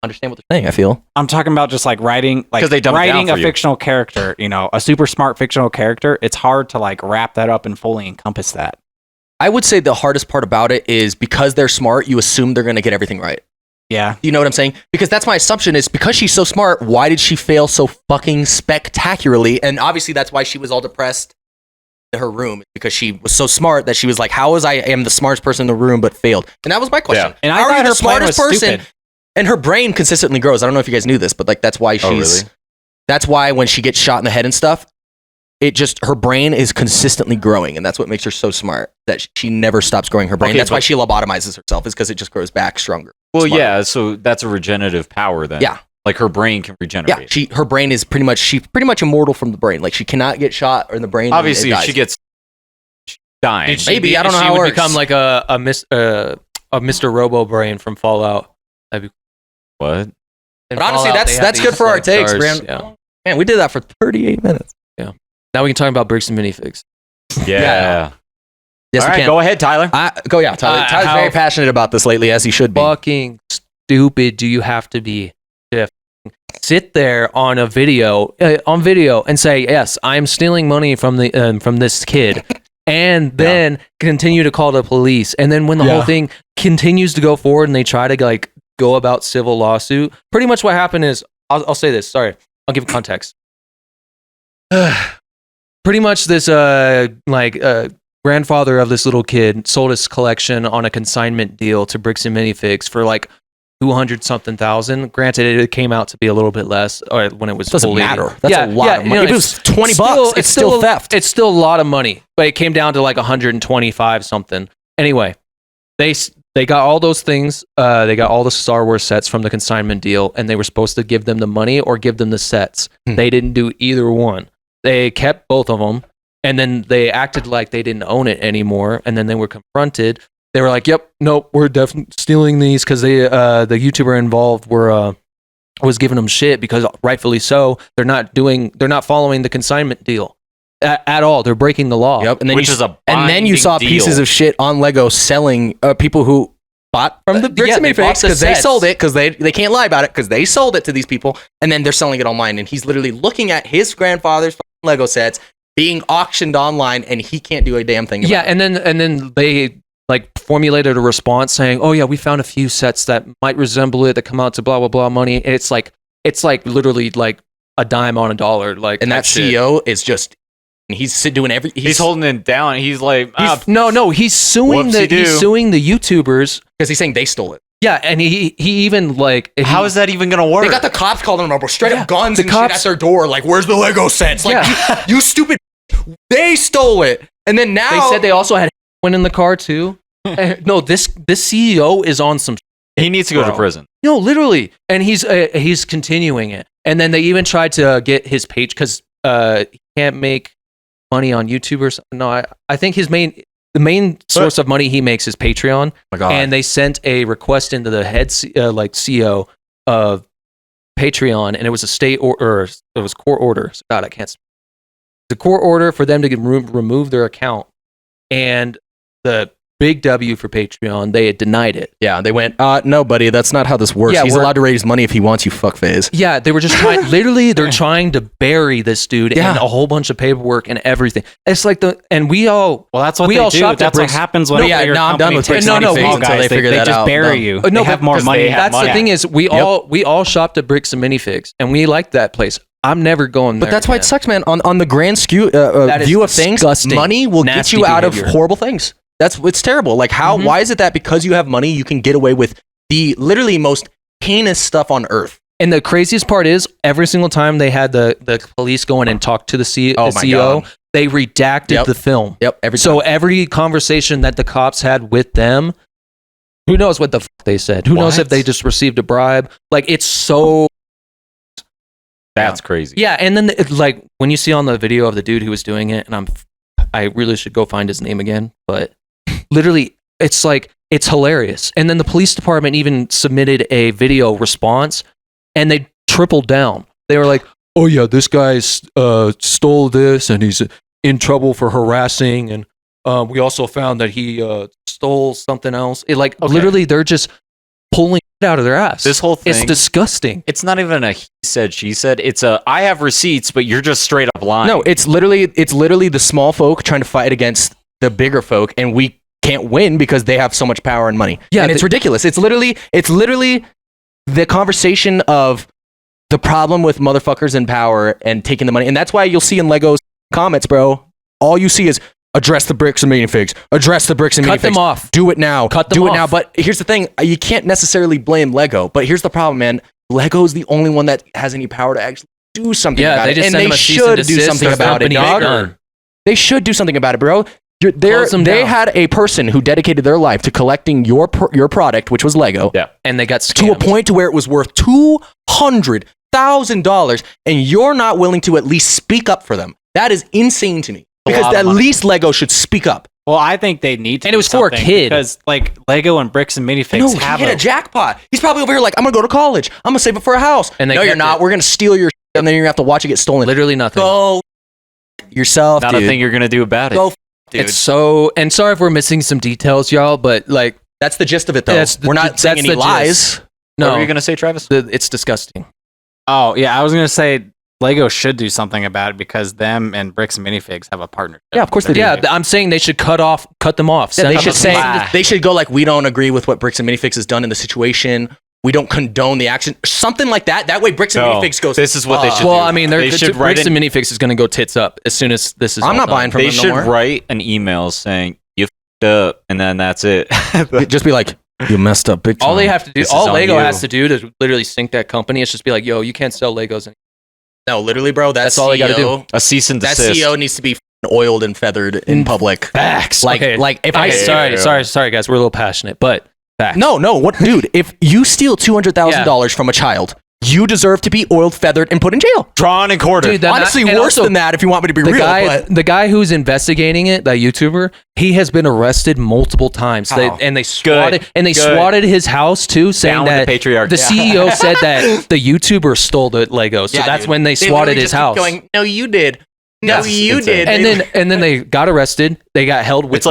Understand what they're saying. I feel. I'm talking about just like writing, like 'Cause they dumb it down writing for a you. fictional character, a super smart fictional character. It's hard to like wrap that up and fully encompass that. I would say the hardest part about it is because they're smart, you assume they're going to get everything right. Yeah. You know what I'm saying? Because that's my assumption is because she's so smart, why did she fail so fucking spectacularly? And obviously that's why she was all depressed in her room, because she was so smart that she was like, how is I am the smartest person in the room but failed? And that was my question. Yeah. And I How are thought you her the plan smartest was person? stupid. And her brain consistently grows. I don't know if you guys knew this, but like that's why she's really? that's why when she gets shot in the head and stuff, her brain is consistently growing, and that's what makes her so smart. That she never stops growing her brain. Okay, That's why but- she lobotomizes herself, is because it just grows back stronger. Well, Smart. yeah. So that's a regenerative power then. Yeah. Like her brain can regenerate. Yeah, her brain is pretty much immortal from the brain. Like she cannot get shot in the brain. and Obviously, it if dies. she gets dying. Did she Maybe, be- I don't know she how it would works. become like a Mr. Robo Brain from Fallout. That'd be what? in But honestly, Fallout, they have that's these, good for our like, takes, stars. man. Yeah. Man, we did that for 38 minutes. Now we can talk about bricks and minifigs. Yeah. Yes, All we right, can. go ahead, Tyler. Yeah, Tyler. Tyler's how- very passionate about this lately, as he should be. Fucking stupid do you have to be to sit there on a video and say, yes, I'm stealing money from this kid, and then continue to call the police, and then when the whole thing continues to go forward and they try to like go about civil lawsuit, pretty much what happened is, I'll say this, sorry, I'll give context. Pretty much this grandfather of this little kid sold his collection on a consignment deal to Bricks and Minifigs for like 200 something thousand. Granted, it came out to be a little bit less when it was Doesn't fully- matter. That's a lot of money. If it was it's 20 bucks, it's still theft. It's still a lot of money, but it came down to like 125 something. Anyway, they got all those things. They got all the Star Wars sets from the consignment deal, and they were supposed to give them the money or give them the sets. They didn't do either one. They kept both of them, and then they acted like they didn't own it anymore. And then they were confronted. They were like, "Yep, nope, we're definitely stealing these," because the YouTuber involved was giving them shit because rightfully so. They're not following the consignment deal at all. They're breaking the law. Yep, and then Which is a and then you binding saw deal. pieces of shit on Lego selling people who bought from the Bricks yeah, and they bought Minifigs the because they sets. sold it, because they can't lie about it, because they sold it to these people, and then they're selling it online, and he's literally looking at his grandfather's Lego sets being auctioned online, and he can't do a damn thing about Yeah, it. and then they like formulated a response saying, "Oh yeah, we found a few sets that might resemble it that come out to blah blah blah money." And it's like literally like a dime on a dollar. Like, And that type shit. CEO is just, he's doing He's holding it down. He's like, He's suing Whoopsie-doo. he's suing the YouTubers. because he's saying they stole it. Yeah, and he even like how is that even gonna work? They got the cops calling them up, straight up guns the and cops- shit at their door, like, "Where's the Lego sets?" Like, you stupid, they stole it. And then now they said they also had heroin in the car too. No, this CEO is on some. he needs to go to Bro. prison. No, literally, and he's continuing it. And then they even tried to get his page because he can't make money on YouTube or something. No, I think the main source of money he makes is Patreon. Oh my God. And they sent a request into the head CEO of Patreon, and it was a state or it was court order. God, I can't. The court order for them to remove their account, and the big W for Patreon, they had denied it. Yeah, they went, "No, buddy, that's not how this works. Yeah, He's we're- allowed to raise money if he wants, you fuckface." Yeah, they were just trying. Literally, they're trying to bury this dude in Yeah. a whole bunch of paperwork and everything. It's like and we all. Well, that's what We they all do. shopped at That's what Bricks. happens when No, yeah, your no, I'm done company with takes Bricks money and from Minifigs you until guys. they figure they that just out. bury No. you. No, They have more because money. they have That's money. the thing is we all shopped at Bricks and Minifigs, and we liked that place. I'm never going there. But that's why it again. sucks, man. On the grand view is of things, disgusting. money will get Nasty you out behavior. of horrible things. It's terrible. Like, how? Mhm. Why is it that because you have money, you can get away with the literally most heinous stuff on earth? And the craziest part is every single time they had the police go in and talk to the Oh my CEO, God. they redacted the film. Yep. Every conversation that the cops had with them, who knows what the fuck they said? Who knows if they just received a bribe? Like, it's so... That's crazy. Yeah, and then like when you see on the video of the dude who was doing it, and I really should go find his name again, but literally, it's like, it's hilarious. And then the police department even submitted a video response, and they tripled down. They were like, "Oh yeah, this guy stole this, and he's in trouble for harassing, and we also found that he stole something else." Literally, they're just pulling it out of their ass. This whole thing, it's disgusting. It's not even a he said, she said. It's a I have receipts, but you're just straight up lying. No, it's literally the small folk trying to fight against the bigger folk, and we can't win because they have so much power and money. Yeah, and it's ridiculous. It's literally the conversation of the problem with motherfuckers in power and taking the money, and that's why you'll see in Lego's comments, bro. All you see is address the bricks and minifigs. Address the bricks and minifigs. Cut them off. Do it now. Cut them Do off. it now. But here's the thing: you can't necessarily blame Lego. But here's the problem, man. Lego is the only one that has any power to actually do something about it, and they should do something about it, dog. They should do something about it, bro. They had a person who dedicated their life to collecting your product, which was Lego. Yeah, and they got scammed to a point to where it was worth $200,000, and you're not willing to at least speak up for them. That is insane to me. Because at least Lego should speak up. Well, I think they need to. And it was for a kid. Because like Lego and bricks and minifigs have he hit a jackpot. He's probably over here like, I'm gonna go to college. I'm gonna save it for a house. And no, you're not. We're gonna steal your shit, and then you're gonna have to watch it get stolen. Literally nothing. Go yourself, not dude. a thing you're gonna do about it. Go, dude. It's so. And sorry if we're missing some details, y'all, but like that's the gist of it, though. We're not saying any lies. No, what were you gonna say, Travis? It's disgusting. Oh yeah, I was gonna say Lego should do something about it because them and bricks and minifigs have a partnership. Yeah, of course they do. Yeah, I'm saying they should cut them off. Yeah, they should go like, we don't agree with what bricks and minifigs has done in the situation. We don't condone the action. Something like that. That way bricks and minifigs goes. This is what they should do. Well, I mean, they should bricks and minifigs is going to go tits up as soon as this is. I'm not buying from them. They should write an email saying you f***ed up, and then that's it. Just be like, you messed up big time. All they have to do, all Lego has to do to literally sink that company is just be like, yo, you can't sell Legos anymore. No, literally, bro. That's all they got to do. A cease and desist. That CEO needs to be oiled and feathered in public. Facts. Like if I sorry, guys, we're a little passionate, but facts. No, what, dude? If you steal $200,000 from a child, you deserve to be oiled, feathered, and put in jail. Drawn and quartered. Dude, honestly, worse than that. If you want me to be real, the guy who's investigating it, that YouTuber, he has been arrested multiple times. They swatted his house too, saying that the CEO said that the YouTuber stole the Lego. So that's when they swatted his house. Going, no, you did. No, you did. And then they got arrested. They got held with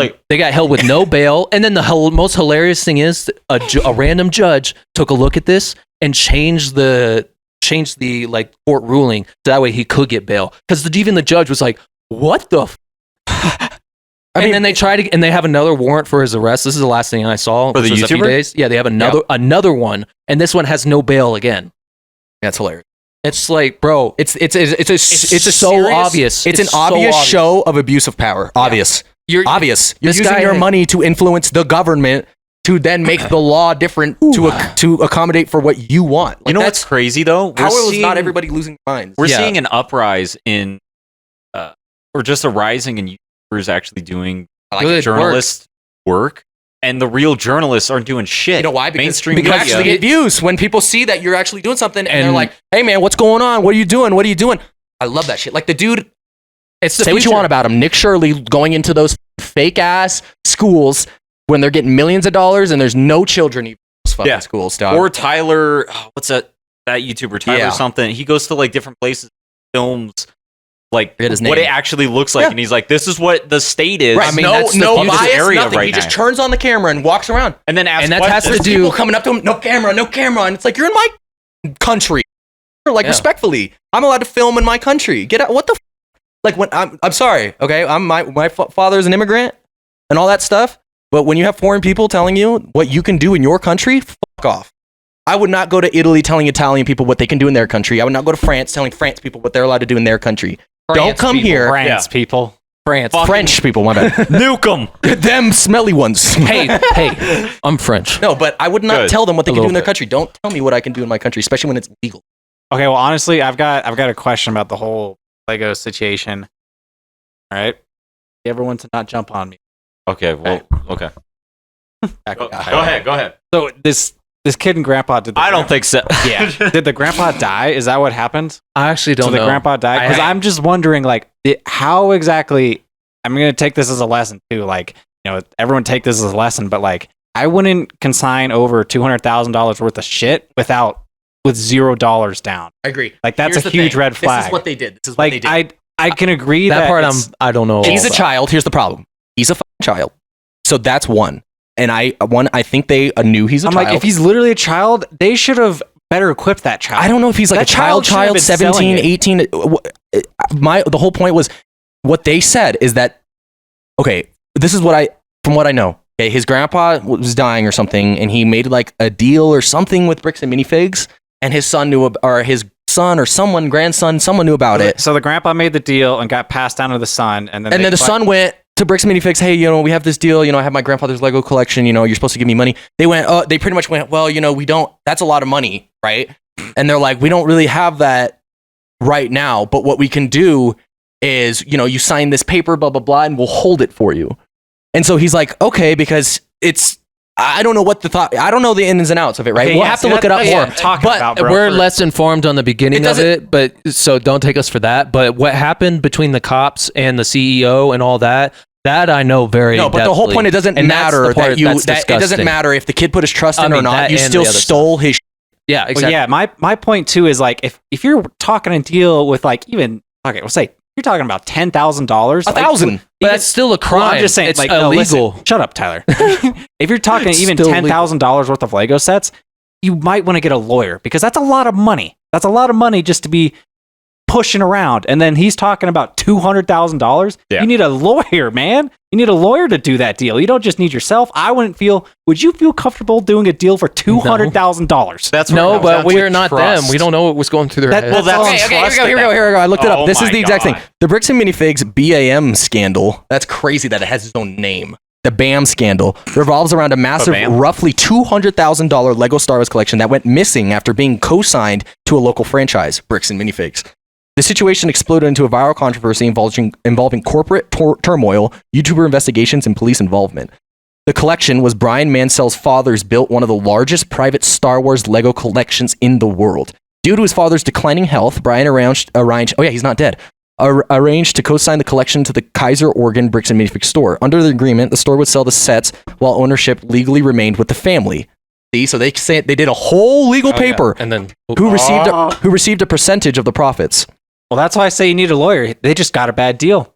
no bail. And then the most hilarious thing is a random judge took a look at this and changed the like court ruling so that way he could get bail. Because even the judge was like, "What the?" Then they tried to, and they have another warrant for his arrest. This is the last thing I saw for the YouTuber. A few days. Yeah, they have another one, and this one has no bail again. That's hilarious. It's like, bro, it's so obvious. It's an obvious show of abuse of power. Obvious. You're using your money to influence the government to then make the law different to accommodate for what you want. You know what's crazy though? Power is not everybody losing their minds. We're seeing an uprise in, or just a rising in YouTubers actually doing journalist work. And the real journalists aren't doing shit. You know why? Because you actually get views when people see that you're actually doing something, and they're like, "Hey man, what's going on? What are you doing? What are you doing?" I love that shit. Like the dude. Say what you want about him. Nick Shirley going into those fake ass schools when they're getting millions of dollars and there's no children in those fucking schools, dog. Or Tyler, what's that YouTuber, Tyler something. He goes to like different places, films like what it actually looks like, and he's like, "This is what the state is." Right. I mean, that's no bias, area nothing. Right he now. just turns on the camera and walks around, and then asks that questions. has to do people coming up to him, no camera, and it's like, you're in my country. Like respectfully, I'm allowed to film in my country. Get out. What the like when I'm sorry, okay? My father is an immigrant and all that stuff, but when you have foreign people telling you what you can do in your country, fuck off. I would not go to Italy telling Italian people what they can do in their country. I would not go to France telling France people what they're allowed to do in their country. Don't come here. French people. French people, my bad. Nuke them. Them smelly ones. hey, I'm French. No, but I would not tell them what they can do in their country. Don't tell me what I can do in my country, especially when it's legal. Okay, well, honestly, I've got a question about the whole Lego situation. All right, everyone to not jump on me. Okay, well, okay. Go ahead. ahead. So this kid and grandpa did. I don't think so. Yeah. Did the grandpa die? Is that what happened? I actually don't So know. the grandpa died? Because I'm just wondering, like, how exactly. I'm gonna take this as a lesson too. Like, everyone take this as a lesson, but like, I wouldn't consign over $200,000 worth of shit with $0 down. I agree. Like, that's Here's a the huge thing. red flag. This is what they did. This is what they Like, did. I can agree that part I don't know. He's a about. child. Here's the problem. He's a fucking child. So that's one. And I think they knew he's a I'm child. like, if he's literally a child, they should have better equipped that child. I don't know if he's like That a child, child should have been 17, selling 18. The whole point was what they said is that, okay, this is from what I know. Okay, his grandpa was dying or something, and he made like a deal or something with Bricks and Minifigs, and his son grandson, someone knew about it. So the grandpa made the deal and got passed down to the son, and then The son went to Bricks and Minifigs. Hey, we have this deal. I have my grandfather's Lego collection. You're supposed to give me money. They pretty much went, well, we don't. That's a lot of money, right? And they're like, we don't really have that right now. But what we can do is, you sign this paper, blah blah blah, and we'll hold it for you. And so he's like, okay, because I don't know I don't know the ins and outs of it, right? Okay, we'll yeah, have to see, look it up that's more. what I'm talking about, bro. We're less informed on the beginning of doesn't- it, but so don't take us for that. But what happened between the cops and the CEO and all that I know very. No, but the whole point, it doesn't And that's matter the part that's it doesn't disgusting. matter if the kid put his trust in I or mean, not. that You and still the other stole his. Yeah, Well, exactly. yeah, my point too is like if you're talking a deal with like we'll say you're talking about $10,000, $1,000. But that's still a crime. Well, I'm just saying, it's like, no, illegal. listen, shut up, Tyler. If you're talking It's even still $10,000 worth of Lego sets, you might want to get a lawyer because that's a lot of money. That's a lot of money just to be pushing around. And then he's talking about $200,000. Yeah. You need a lawyer, man. You need a lawyer to do that deal. You don't just need yourself. Would you feel comfortable doing a deal for $200,000? That's No, what but we we're not them. We don't know what was going through their That- heads. well, that's Okay, here we go. I looked it Oh up. This is my the exact thing. God. The Bricks and Minifigs BAM scandal. That's crazy that it has its own name. The BAM scandal revolves around a massive, BAM? roughly $200,000 Lego Star Wars collection that went missing after being co-signed to a local franchise, Bricks and Minifigs. The situation exploded into a viral controversy involving corporate turmoil, YouTuber investigations, and police involvement. The collection was Brian Mansell's father's built one of the largest private Star Wars Lego collections in the world. Due to his father's declining health, Brian arranged he's not dead. Arranged to co-sign the collection to the Kaiser, Oregon Bricks and Minifigs store. Under the agreement, the store would sell the sets while ownership legally remained with the family. See, so they did a whole legal paper. and then Who received a percentage of the profits? Well, that's why I say you need a lawyer. They just got a bad deal.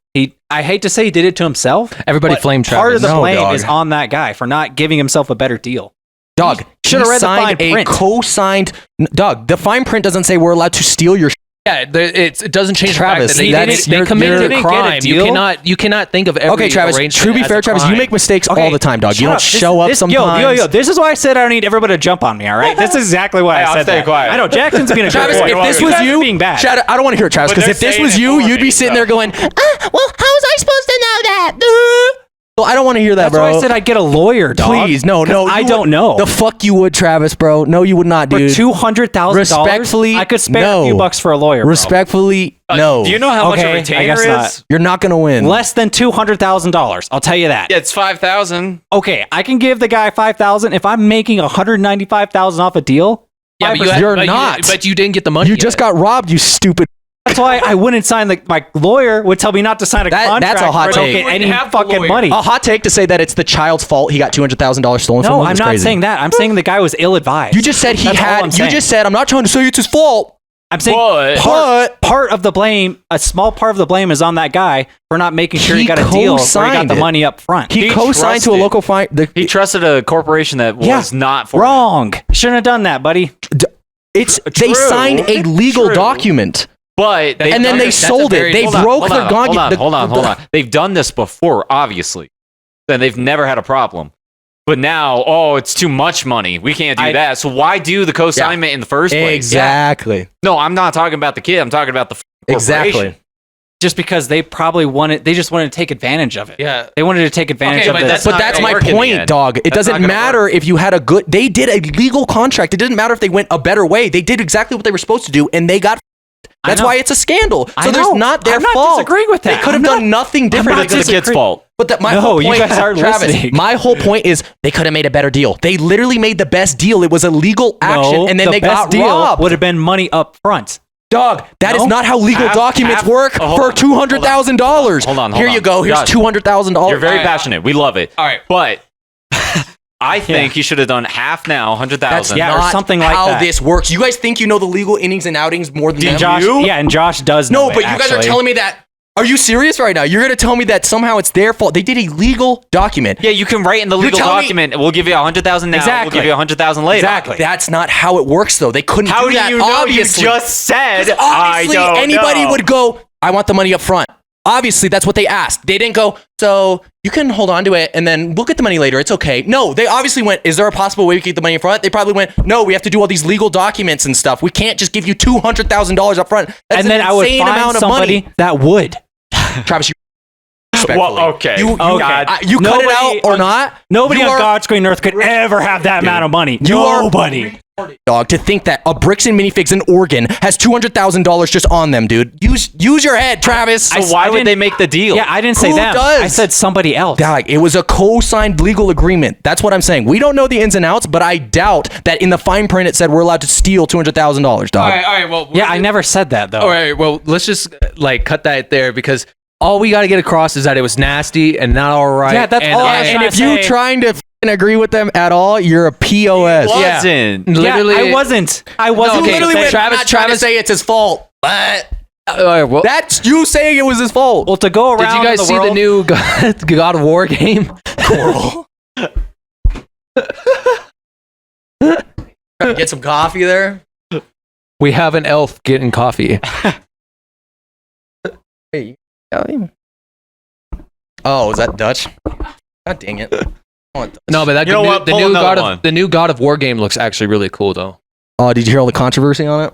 I hate to say he did it to himself. everybody but flame part of Travis. the No, blame dog. is on that guy for not giving himself a better deal. Dog, Should have he read the signed fine a print. co-signed. Dog, the fine print doesn't say we're allowed to steal your. Yeah, it doesn't change Travis, the fact that that's- they committed didn't a get a crime. deal? You cannot think of every Okay, Travis. arrangement To be as fair, a Travis, you crime. make mistakes Okay, all the time, dog. You shut don't up. show up sometimes. Yo, this is why I said I don't need everybody to jump on me, all right? This is exactly why I'll I said stay that. quiet. I know, Jackson's being a Travis, good boy. if this You was guys are you, being bad. I don't want to hear it, Travis, But because they're if this saying was it you, for you'd me, be sitting so. there going, well, how was I supposed to know that? Well, I don't want to hear that, That's bro. why I said I'd get a lawyer, dog. Please, no. I you don't would- know. The fuck you would, Travis, bro. No, you would not, For dude. $200,000, Respectfully, I could spare no. a few bucks for a lawyer, bro. Respectfully, no. Do you know how much Okay, a I retainer guess is? not. You're not going to win. Less than $200,000. I'll tell you that. Yeah, it's 5,000. Okay, I can give the guy $5,000 if I'm making $195,000 off a deal. Yeah, but 5%. You're but not. But you didn't get the money. You just got robbed, you stupid. That's why I wouldn't sign my lawyer would tell me not to sign a contract. That's a hot where I don't take. get any You wouldn't have the fucking lawyer. money. A hot take to say that it's the child's fault he got $200,000 stolen from No, him I'm is not crazy. saying that. I'm saying the guy was ill-advised. You just said he That's all had. I'm You saying. just said I'm not trying to say it's his fault. I'm saying But- part of the blame, a small part of the blame is on that guy for not making sure he He got a deal where he got co-signed the it. money up front. He He co-signed to a trusted. local fine. He trusted a corporation that was Yeah. not for him. Wrong. Shouldn't have done that, buddy. They True. signed a legal True. document. But And then they sold it. They broke their god. Hold on. They've done this before, obviously. Then they've never had a problem. But now, it's too much money. We can't do that. So why do the co-signment in the first place? Exactly. No, I'm not talking about the kid. I'm talking about the corporation. Exactly. Just because they probably they just wanted to take advantage of it. Yeah. They wanted to take advantage Okay, of but this. that's But not that's gonna my work in the point, end. dog. It That's doesn't not gonna matter work. if you had a good. They did a legal contract. It didn't matter if they went a better way. They did exactly what they were supposed to do, and they got. That's why it's a scandal. I So there's know. not their I'm not fault. disagreeing with that. They could have done nothing different. It's the kid's fault. But that my No, whole you point, guys aren't Travis, listening. my whole point is they could have made a better deal. They literally made the best deal. It was a legal action, and then they got robbed. Would have been money up front. Dog, that is not how legal documents work for $200,000. Hold on. Here you go. Here's Josh, $200,000. You're very passionate. We love it. All right. But I think he should have done half now, 100,000. That's Yeah, or not something like how that. this works. You guys think you know the legal innings and outings more than them? Josh, and Josh does know No, but it, you guys are actually. telling me that. Are you serious right now? You're going to tell me that somehow it's their fault. They did a legal document. Yeah, you can write in the legal telling me- document. We'll give you 100,000 now. Exactly. We'll give you 100,000 later. Exactly. That's not how it works, though. They couldn't How do do that. you know? Obviously. You just said. Obviously, I don't anybody know. would go, I want the money up front. Obviously, that's what they asked. They didn't go, so you can hold on to it and then we'll get the money later. It's okay. No, they obviously went, is there a possible way we can get the money up front? They probably went, no, we have to do all these legal documents and stuff. We can't just give you $200,000 up front. That's And then an I would insane find amount of somebody money. that would. Travis, you Well, okay. You Okay. cut it Nobody out or not? Nobody You on are- God's green earth could ever have that amount of money. You are- Nobody. Dog, to think that a Bricks and Minifigs in Oregon has $200,000 just on them, dude. Use your head, Travis. So why would they make the deal? Yeah, I didn't say Who them. does? I said somebody else. Dog, it was a co-signed legal agreement. That's what I'm saying. We don't know the ins and outs, but I doubt that in the fine print it said we're allowed to steal $200,000, dog. All right. Well, Yeah, I never said that though. All right. Well, let's just like cut that there because all we got to get across is that it was nasty and not all right. Yeah, that's and, all I was And trying if to you say- trying to f***ing agree with them at all, you're a POS. He Yeah. wasn't. literally, I wasn't. I wasn't. You Okay, literally so went, Travis- I'm not trying to Travis- say it's his fault, but all right, well, that's you saying it was his fault. Well, to go around did you guys the see world, the new God of War game? Coral. Get some coffee there. We have an elf getting coffee. Hey, oh, is that Dutch? God dang it. No, but that You know what? the Pull new another God one. of the new God of War game looks actually really cool though. Oh, did you hear all the controversy on it?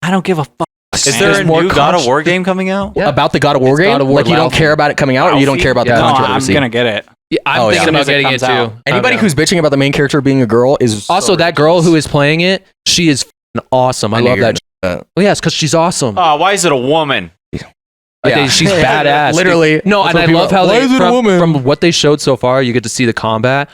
I don't give a fuck. Is there a more new God of War game coming out? Yeah. About the God of War It's game? God of War like you don't Ralphie. care about it coming out, or you don't care about Yeah. the No, I'm controversy? gonna get it. Yeah, I'm Oh, yeah. thinking about As soon as getting it it comes too. out. Anybody who's bitching about the main character being a girl is Also, that girl who is playing it, she is f***ing awesome. I knew love you were that. gonna- Oh yeah, it's because she's awesome. Oh, why is it a woman? I think she's badass. Literally. No, That's and what I people love are, how "Why they is it a woman?" from what they showed so far, you get to see the combat.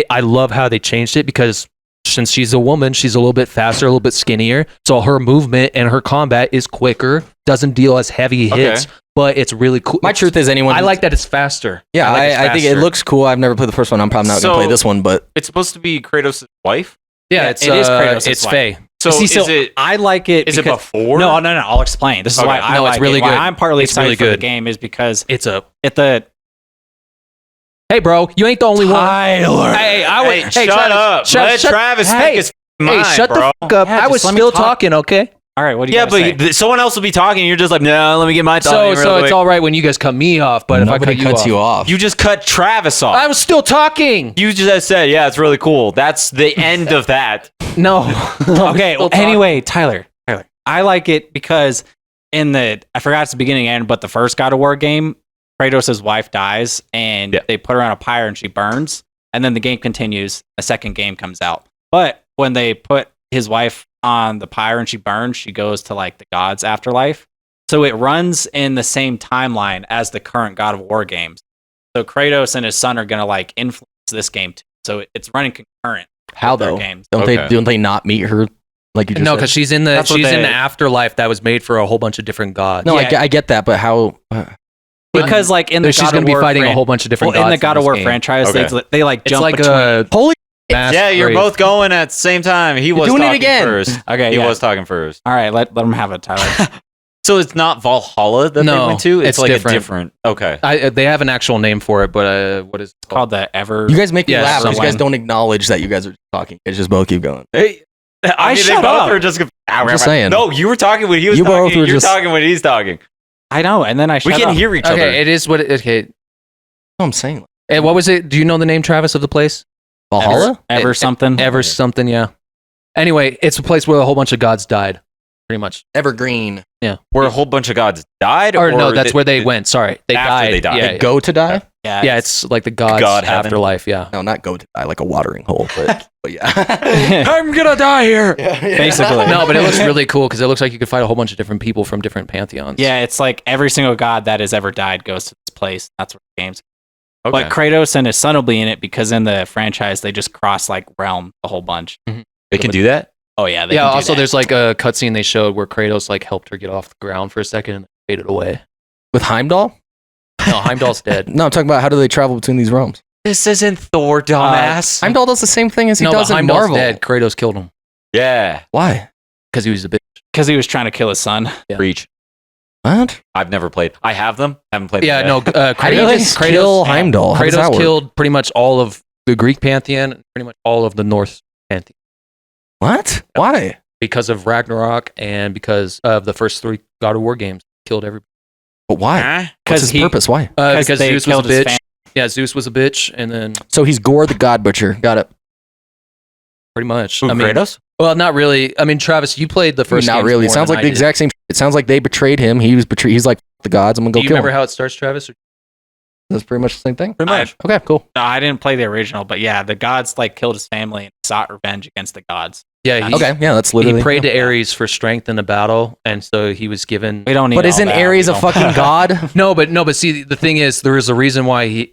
I love how they changed it because since she's a woman, she's a little bit faster, a little bit skinnier. So her movement and her combat is quicker, doesn't deal as heavy hits, but it's really cool. My truth is anyone I like that it's faster. Yeah, like it's I think it faster. looks cool. I've never played the first one. I'm probably not going to So- play this one, but It's supposed to be Kratos' wife. Yeah, Yeah, it's it is Kratos' it's wife. Faye. So See, is it? I like it. Is it because- before? No. I'll explain. This is Okay. why I No, like it's really it. Why good. I'm partly It's excited really for the good. game is because It's a at the hey, bro, you ain't the only one. Tyler. Hey, Hey, shut up. Let Travis hey, speak his mind, shut bro. the fuck up. Yeah, I was just let me still talk. talking, okay? All right, what do you Yeah, gotta say? but someone else will be talking. And you're just like, no, let me get my thought. So in real it's quick." all right when you guys cut me off, but if I nobody cut cuts you off. You just cut Travis off. I was still talking. You just said, yeah, it's really cool. That's the end of that. No. Okay. Well, anyway, Tyler, I like it because I forgot it's the beginning and but the first God of War game, Kratos' wife dies and Yeah. they put her on a pyre and she burns, and then the game continues. A second game comes out, but when they put his wife on the pyre and she burns, she goes to like the gods' afterlife. So it runs in the same timeline as the current God of War games. So Kratos and his son are gonna like influence this game too. So it's running concurrent. How with their though? games. Okay. Don't they not meet her like you just No, said? because she's in That's what in they- the afterlife that was made for a whole bunch of different gods. No, Yeah. I get that, but how? Because like in the she's God going of to be War fighting a fran- whole bunch of different well, gods in the God of this War game. franchise, Okay. they like It's jump like between. a Holy! mass Yeah, you're grave. both going at the same time. He was doing it talking again. first. Okay, He yeah. was talking first. All right, let them have it, Tyler. So it's not Valhalla that No, they went to? it's like different. a different. Okay. They have an actual name for it, but what is it Called the Ever. You guys make me Yeah, laugh because you guys someone. don't acknowledge that you guys are talking. It's just both keep going. Hey, I mean, shut they both up. are just. I'm just saying. No, you were talking when he was You both talking. were You're just- talking when he's talking. I know, and then I We shut can up. hear each other. Okay, it is what it okay. No, I'm saying And what was it? Do you know the name, Travis, of the place? Valhalla. Ever something. Ever something, yeah. Anyway, it's a place where a whole bunch of gods died. Pretty much. Evergreen. Where a whole bunch of gods died, Or no, that's where they went. Sorry. They After died. they died. Yeah, They go to die. Yeah, it's like the gods God heaven. afterlife. Yeah. No, not go to die like a watering hole, but yeah. I'm gonna die here. Basically. No, but it looks really cool because it looks like you could fight a whole bunch of different people from different pantheons. Yeah, it's like every single god that has ever died goes to this place. That's what the game's. Okay. But Kratos and his son will be in it because in the franchise they just cross like realm a whole bunch. They can do that? Oh yeah, they Yeah. can do Also, that. there's like a cutscene they showed where Kratos like helped her get off the ground for a second and faded away. With Heimdall? No, Heimdall's dead. No, I'm talking about how do they travel between these realms? This isn't Thor, dumbass. Heimdall does the same thing as he No, does but in Heimdall's Marvel. dead. Kratos killed him Yeah. Why? because he was a bitch. because he was trying to kill his son. Yeah. Reach. What? I've never played. I have them. Haven't played Yeah. them yet. No. How do you Kratos. just kill Kratos. Heimdall? How does that Kratos work? killed pretty much all of the Greek pantheon, and pretty much all of the Norse pantheon What? Why? because of Ragnarok and because of the first 3 God of War games. Killed everybody. But why? Huh? What's his purpose? Why? Because they Zeus was a killed his bitch. Yeah, Zeus was a bitch, and then So he's Gore the God Butcher. Got it. pretty much. Who, I mean, Kratos? well, not really. I mean, Travis, you played the first. Not games really. It more sounds than like I the did. exact same. It sounds like they betrayed him. He was betrayed. He's like the gods. I'm gonna Do go you kill remember him. how it starts, Travis? That's pretty much the same thing. Pretty much. Okay, cool. No, I didn't play the original, but yeah, the gods like killed his family and sought revenge against the gods. Yeah. Okay, yeah, that's literally. He prayed to Ares for strength in the battle, and so he was given. We don't need. But all isn't that. Ares We a don't- fucking god? No, but see, the thing is, there is a reason why he.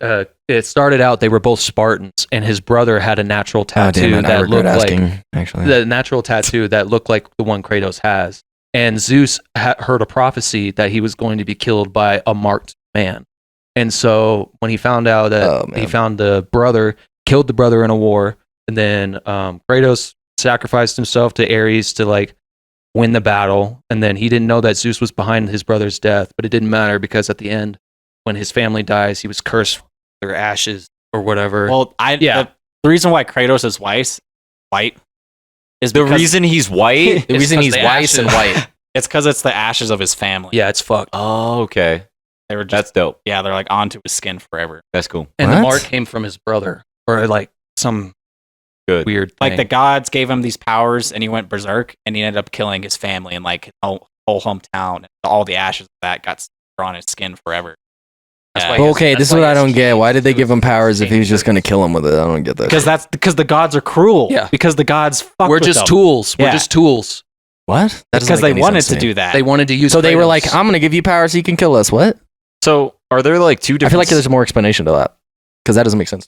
It started out they were both Spartans, and his brother had a natural tattoo that looked like Actually, the natural tattoo that looked like the one Kratos has. And Zeus heard a prophecy that he was going to be killed by a marked man. And so when he found out that Oh, man. he found the brother, killed the brother in a war, and then Kratos sacrificed himself to Ares to like win the battle. And then he didn't know that Zeus was behind his brother's death, but it didn't matter because at the end, when his family dies, he was cursed with their ashes or whatever. Well, Yeah. The reason why Kratos is white is The because reason he's white? the reason 'cause he's the white and ashes- white. it's because it's the ashes of his family. yeah, it's fucked. Oh, okay. They were just That's dope. they're like onto his skin forever. That's cool. And the What? mark came from his brother or like some Good. weird thing. Like the gods gave him these powers, and he went berserk, and he ended up killing his family and like his whole hometown. And all the ashes of that got on his skin forever. That's Yeah. why Well, Yes, okay, that's this is why what I it's don't get. changed Why did they to give him powers if he was just same going to kill him with it? I don't get that. Because the gods are cruel. Yeah. Because the gods fuck We're with just them. tools. We're Yeah. just tools. What? That doesn't Because make they any wanted sense to me. do that. They wanted to use. So they were Kratos. like, "I'm going to give you power so you can kill us." What? So, are there like 2 I different... feel like there's more explanation to that because that doesn't make sense.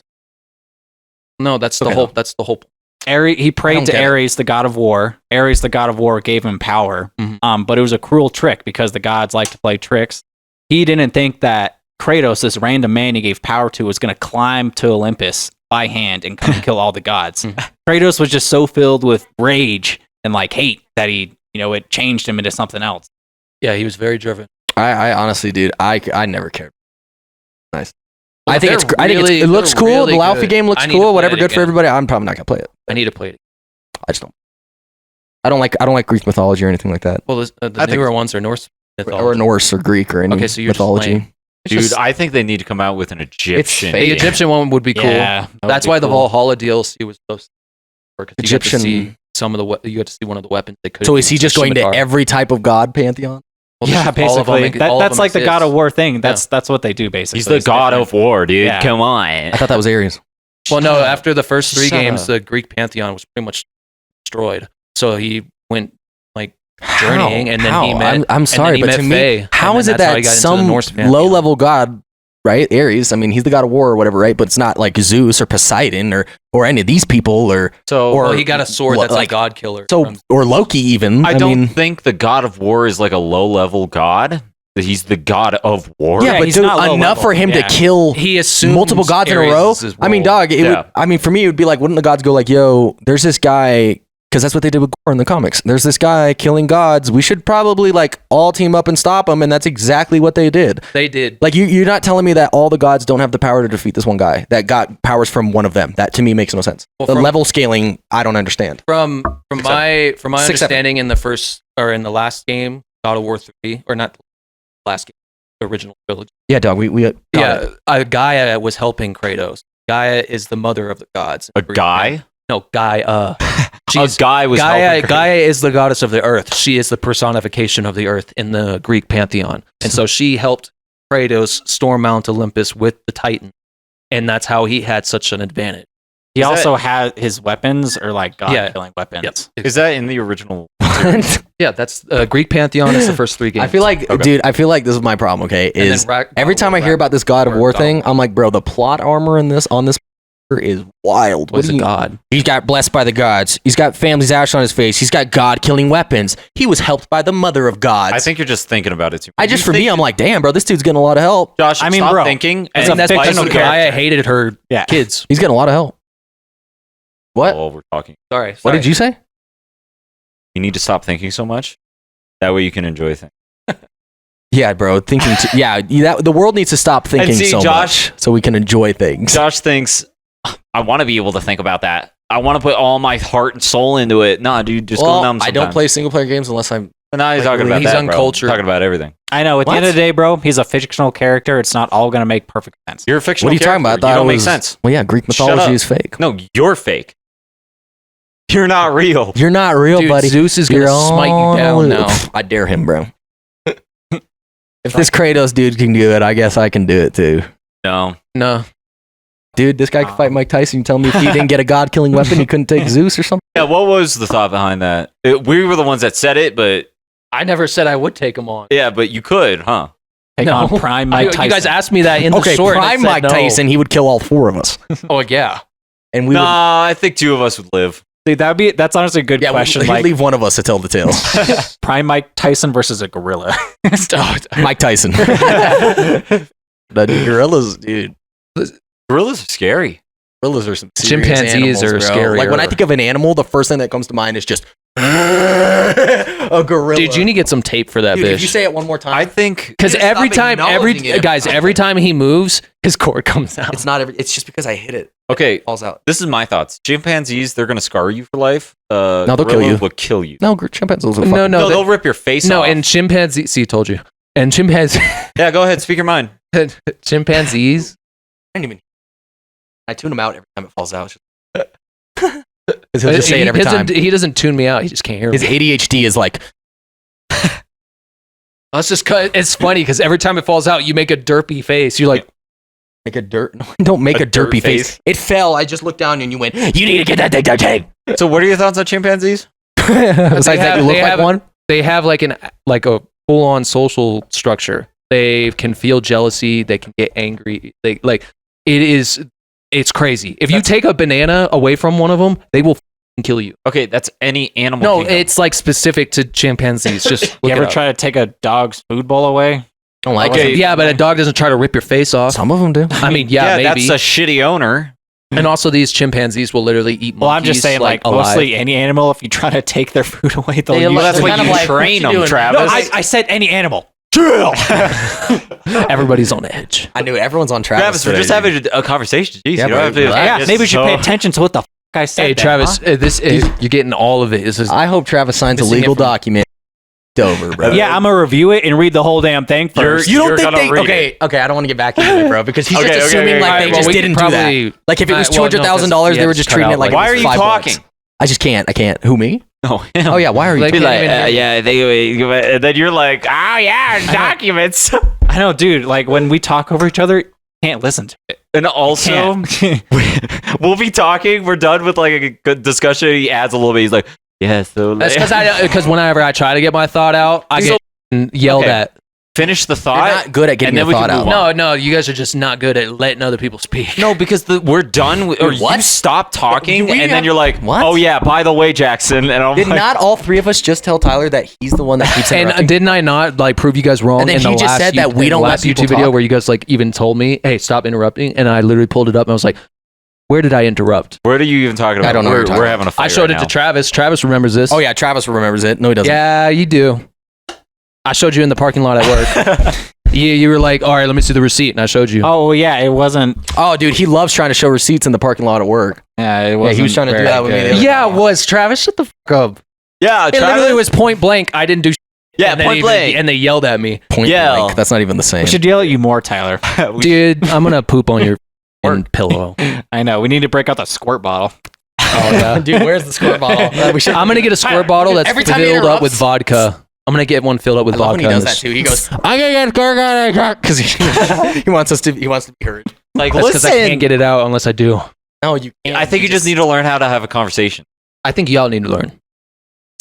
no, that's the Okay. whole. That's the whole. Ares, he I prayed don't to get it. Ares, the god of war. Ares, the god of war, gave him power. Mhm. But it was a cruel trick because the gods like to play tricks. He didn't think that Kratos, this random man he gave power to, was going to climb to Olympus by hand and come and kill all the gods. Mhm. Kratos was just so filled with rage and like hate that it changed him into something else. Yeah, he was very driven. I honestly, dude, I never cared. Nice. Well, I think they're I think really- it looks they're cool. really The Laufey good. game looks I need to cool. play Whatever, it good for again. everybody. I'm probably not gonna play it. I need to play it. I just don't. I don't like Greek mythology or anything like that, Well, the I think newer ones are Norse mythology. or Norse or Greek or any Okay, so you're just mythology. lame. It's Dude, just- I think they need to come out with an Egyptian. fake. the game. Egyptian one would be cool. Yeah, that would That's be why the cool. Valhalla DLC was so. Because you get to Egyptian- see some of the. You get to see one of the weapons they could. So is he just going to Scimitar. every type of god pantheon? Well, Yeah, all of them basically. make- all of That's them like the God exist. of War thing. That's what they do basically. He's the It's god different. of war, dude. Yeah. Come on. I thought that was Ares. Well, no. Shut up. After the first 3 Shut games, up. the Greek pantheon was pretty much destroyed. So he went journeying, and then How? he met. I'm sorry, he but met to me, Faye, how and is then it that's how that he got into the some Norse pantheon. low-level god, right, Ares? I mean, he's the god of war or whatever, right? But it's not like Zeus or Poseidon or any of these people or So, or- Well, he got a sword that's like- like God killer. so from- or Loki even. I don't mean, think the god of war is like a low-level god. He's the god of war. yeah, Yeah, but he's dude, not low enough level. for him Yeah. to kill he assumes multiple gods in a Ares row. is his I mean, role. dog. It Yeah. would. I mean, for me, it would be like, wouldn't the gods go like, "Yo, there's this guy." Because that's what they did with Gore in the comics. There's this guy killing gods. We should probably like all team up and stop him. And that's exactly what they did. They did. Like you're not telling me that all the gods don't have the power to defeat this one guy that got powers from one of them. That to me makes no sense. Well, The from- level scaling, I don't understand. From my 6, 7. understanding in the first or in the last game, God of War 3, or not the last game, the original trilogy. Yeah, dog. We got Yeah, it. Gaia was helping Kratos. Gaia is the mother of the gods. A guy? No, Gaia. A guy was Gaia. helping Gaia is the goddess of the earth. She is the personification of the earth in the Greek pantheon, and so she helped Kratos storm Mount Olympus with the Titan, and that's how he had such an advantage. He Is also had his weapons are like Yeah. god-killing weapons. Yep. Is that in the original? Yeah, that's Greek pantheon is the first 3 games. I feel like, dude, I feel like this is my problem. Okay, And is then every time I hear about this God of War thing, I'm like, bro, the plot armor in this is wild. what's do a you- god? He's got blessed by the gods. He's got family's ash on his face. He's got God-killing weapons. He was helped by the mother of gods. I think you're just thinking about it too much. for me, I'm like, damn, bro, this dude's getting a lot of help. Josh, I mean, stop bro, thinking. it's And a That's because fictional Gaia hated her Yeah. kids. He's getting a lot of help. What? Oh, we're talking. Sorry. What did you say? You need to stop thinking so much. That way you can enjoy things. Yeah, bro, thinking. The world needs to stop thinking see, so Josh- much so we can enjoy things. Josh thinks, I want to be able to think about that. I want to put all my heart and soul into it. Nah, dude, just go numb I don't sometimes. play single-player games unless I'm. But now he's like, talking about he's that, bro. uncultured. Talking about everything. I know. At the end of the day, bro, he's a fictional character. It's not all gonna make perfect sense. You're a fictional What are you talking about? I character. You thought don't it make was- sense. Well, yeah, Greek Shut mythology up. is fake. No, you're fake. You're not real. You're not real, Dude, buddy. Zeus is gonna You're smite you on down loop. now. I dare him, bro. If this Kratos dude can do it, I guess I can do it too. No. No. Dude, this guy could fight Mike Tyson. You tell me if he didn't get a god-killing weapon, he couldn't take Zeus or something? Yeah, what was the thought behind that? We were the ones that said it, but I never said I would take him on. yeah, but you could, huh? Take No. on Prime Mike Tyson. You guys asked me that in the Okay, short. and I prime said Mike no. Tyson, he would kill all 4 of us. Oh yeah. And we Nah, I think 2 of us would live. Dude, that's honestly a good would, question. he'd Like leave one of us to tell the tale. Prime Mike Tyson versus a gorilla. Mike Tyson. The gorillas, dude. Gorillas are scary. Gorillas are some serious Chimpanzees animals, are bro. scarier. Like when I think of an animal, the first thing that comes to mind is just a gorilla. Dude, you need to get some tape for that Dude, if you bitch. say it one more time, I think Because You need to every stop time, acknowledging it. guys, every time he moves, his cord comes out. it's not every. It's just because I hit it. okay. Falls out. This is my thoughts. Chimpanzees, they're gonna scar you for life. No, they'll kill gorillas you. Will kill you. No, chimpanzees will No, fucking- no, They'll rip your face no, off. and chimpanzee. See, told you. And chimpanzee, Yeah, go ahead. Speak your mind. chimpanzees. I didn't even. I tune him out every time it falls out. Because he'll just say it every time. He doesn't tune me out. He just can't hear His me. ADHD is like, Let's just cut. It's funny because every time it falls out, you make a derpy face. You're like, make a dirt. No, don't make a dirt derpy face. It fell. I just looked down and you went, you need to get that thing down, Jay. So, what are your thoughts on chimpanzees? Besides that, you look they like have- one. they have like a full on social structure. They can feel jealousy. They can get angry. They like it's crazy. If you take a banana away from one of them, they will f***ing kill you. Okay, that's any animal. No, kingdom. it's like specific to chimpanzees. Just You look ever it up. try to take a dog's food bowl away? Don't like Okay. it. Yeah, but a dog doesn't try to rip your face off. Some of them do. I mean, yeah, maybe. that's a shitty owner. And also, these chimpanzees will literally eat monkeys. Well, I'm just saying, like alive. mostly any animal, if you try to take their food away, they'll They use look- Well, that's It's what kind you of like, train what you them, doing? Travis. No, I said any animal. Everybody's on edge. I knew everyone's on Travis. Travis, we're just today, having a conversation. Jeez, Yeah, you don't have to. bro, relax. Yeah, just maybe we should pay so- attention to what the I said. Hey, then, Travis, huh? you're getting all of it. This is I hope Travis signs a Missing legal it from- document. Over, bro. Yeah, I'm gonna review it and read the whole damn thing first. You don't You're think gonna they? read Okay, okay. I don't want to get back into it, bro, because he's Okay, just okay, assuming okay, like okay. they Well, just we didn't can do that. probably- Like if it was well, no, $200,000, they were yeah, just cut treating out it like like- Why are you $5. talking? I just can't. I can't. Who me? No, him. Oh yeah. Why are you? Like, Be talking? like, Can't even hear yeah, and then you're like, oh yeah, documents. I know, dude. Like when we talk over each other, you can't listen to it. And also, we'll be talking. We're done with like a good discussion. He adds a little bit. He's like, yeah, so That's because whenever I try to get my thought out, I get yelled Okay. at. finish the You're thought. not good at getting and your then we thought can out. move on. No, you guys are just not good at letting other people speak. No, because we're done. Or What? you stop talking, We and then have- you're like, What? oh yeah, by the way, Jackson. And I'm Did like, not all 3 of us just tell Tyler that he's the one that keeps And interrupting? didn't I not like prove you guys wrong? And then in the he just last said that we in don't the let last people YouTube video talk. where you guys like even told me, "Hey, stop interrupting," and I literally pulled it up and I was like, "Where did I interrupt?" what are you even talking about? I don't know what We're, you're talking we're having a fight. I showed right it to now. Travis. Travis remembers this. Oh yeah, Travis remembers it. No, he doesn't. Yeah, you do. I showed you in the parking lot at work. you were like, "All right, let me see the receipt," and I showed you. Oh yeah, it wasn't. Oh, dude, he loves trying to show receipts in the parking lot at work. Yeah, it Yeah, wasn't. he was trying to do very that with me. good. the other Yeah, day. it was Travis. Shut the fuck up. Yeah, It literally Travis. was point blank. I didn't do. Yeah, and then point even- blank. and they yelled at me. Point Yeah. blank. That's not even the same. We should yell at you more, Tyler. Dude, I'm gonna poop on your f***ing pillow. I know. We need to break out the squirt bottle. Oh yeah. Dude, where's the squirt bottle? We should. I'm gonna get a squirt bottle that's Every time he filled up with interrupts- vodka. I'm gonna get one filled up with I love when vodka. he does and that too. He goes, I'm gonna get gargano because he wants to be heard. Like, that's because I can't get it out unless I do. No, you can't. I think you just need to learn how to have a conversation. I think y'all need to learn.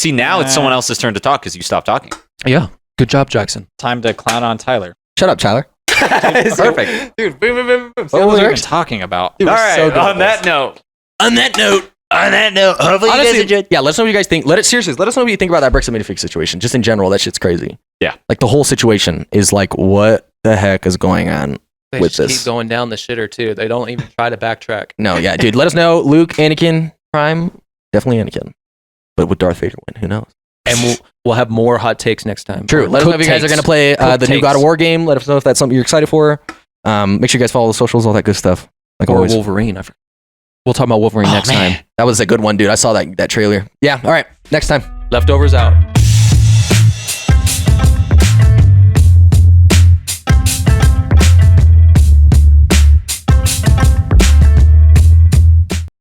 See, now it's someone else's turn to talk because you stopped talking. Yeah. Good job, Jackson. Time to clown on Tyler. Shut up, Tyler. Perfect. Dude, boom, boom, boom, boom. What were we even talking about? Dude, All we're right. so good On at that note, Honestly, hopefully you guys enjoyed. yeah, let us know what you guys think. Seriously, let us know what you think about that Bricks and Minifigs situation. Just in general, that shit's crazy. Yeah. Like the whole situation is like, what the heck is going on They with just this? keep going down the shitter too. They don't even try to backtrack. No, yeah, dude, let us know. Luke, Anakin, Prime, definitely Anakin. But would Darth Vader win? Who knows? And we'll have more hot takes next time. True. Let us know if you guys are going to play the new God of War game. Let us know if that's something you're excited for. Make sure you guys follow the socials, all that good stuff. Like Or always. Wolverine. We'll talk about Wolverine next time. That was a good one, dude. I saw that trailer. Yeah, all right. Next time. Leftovers out.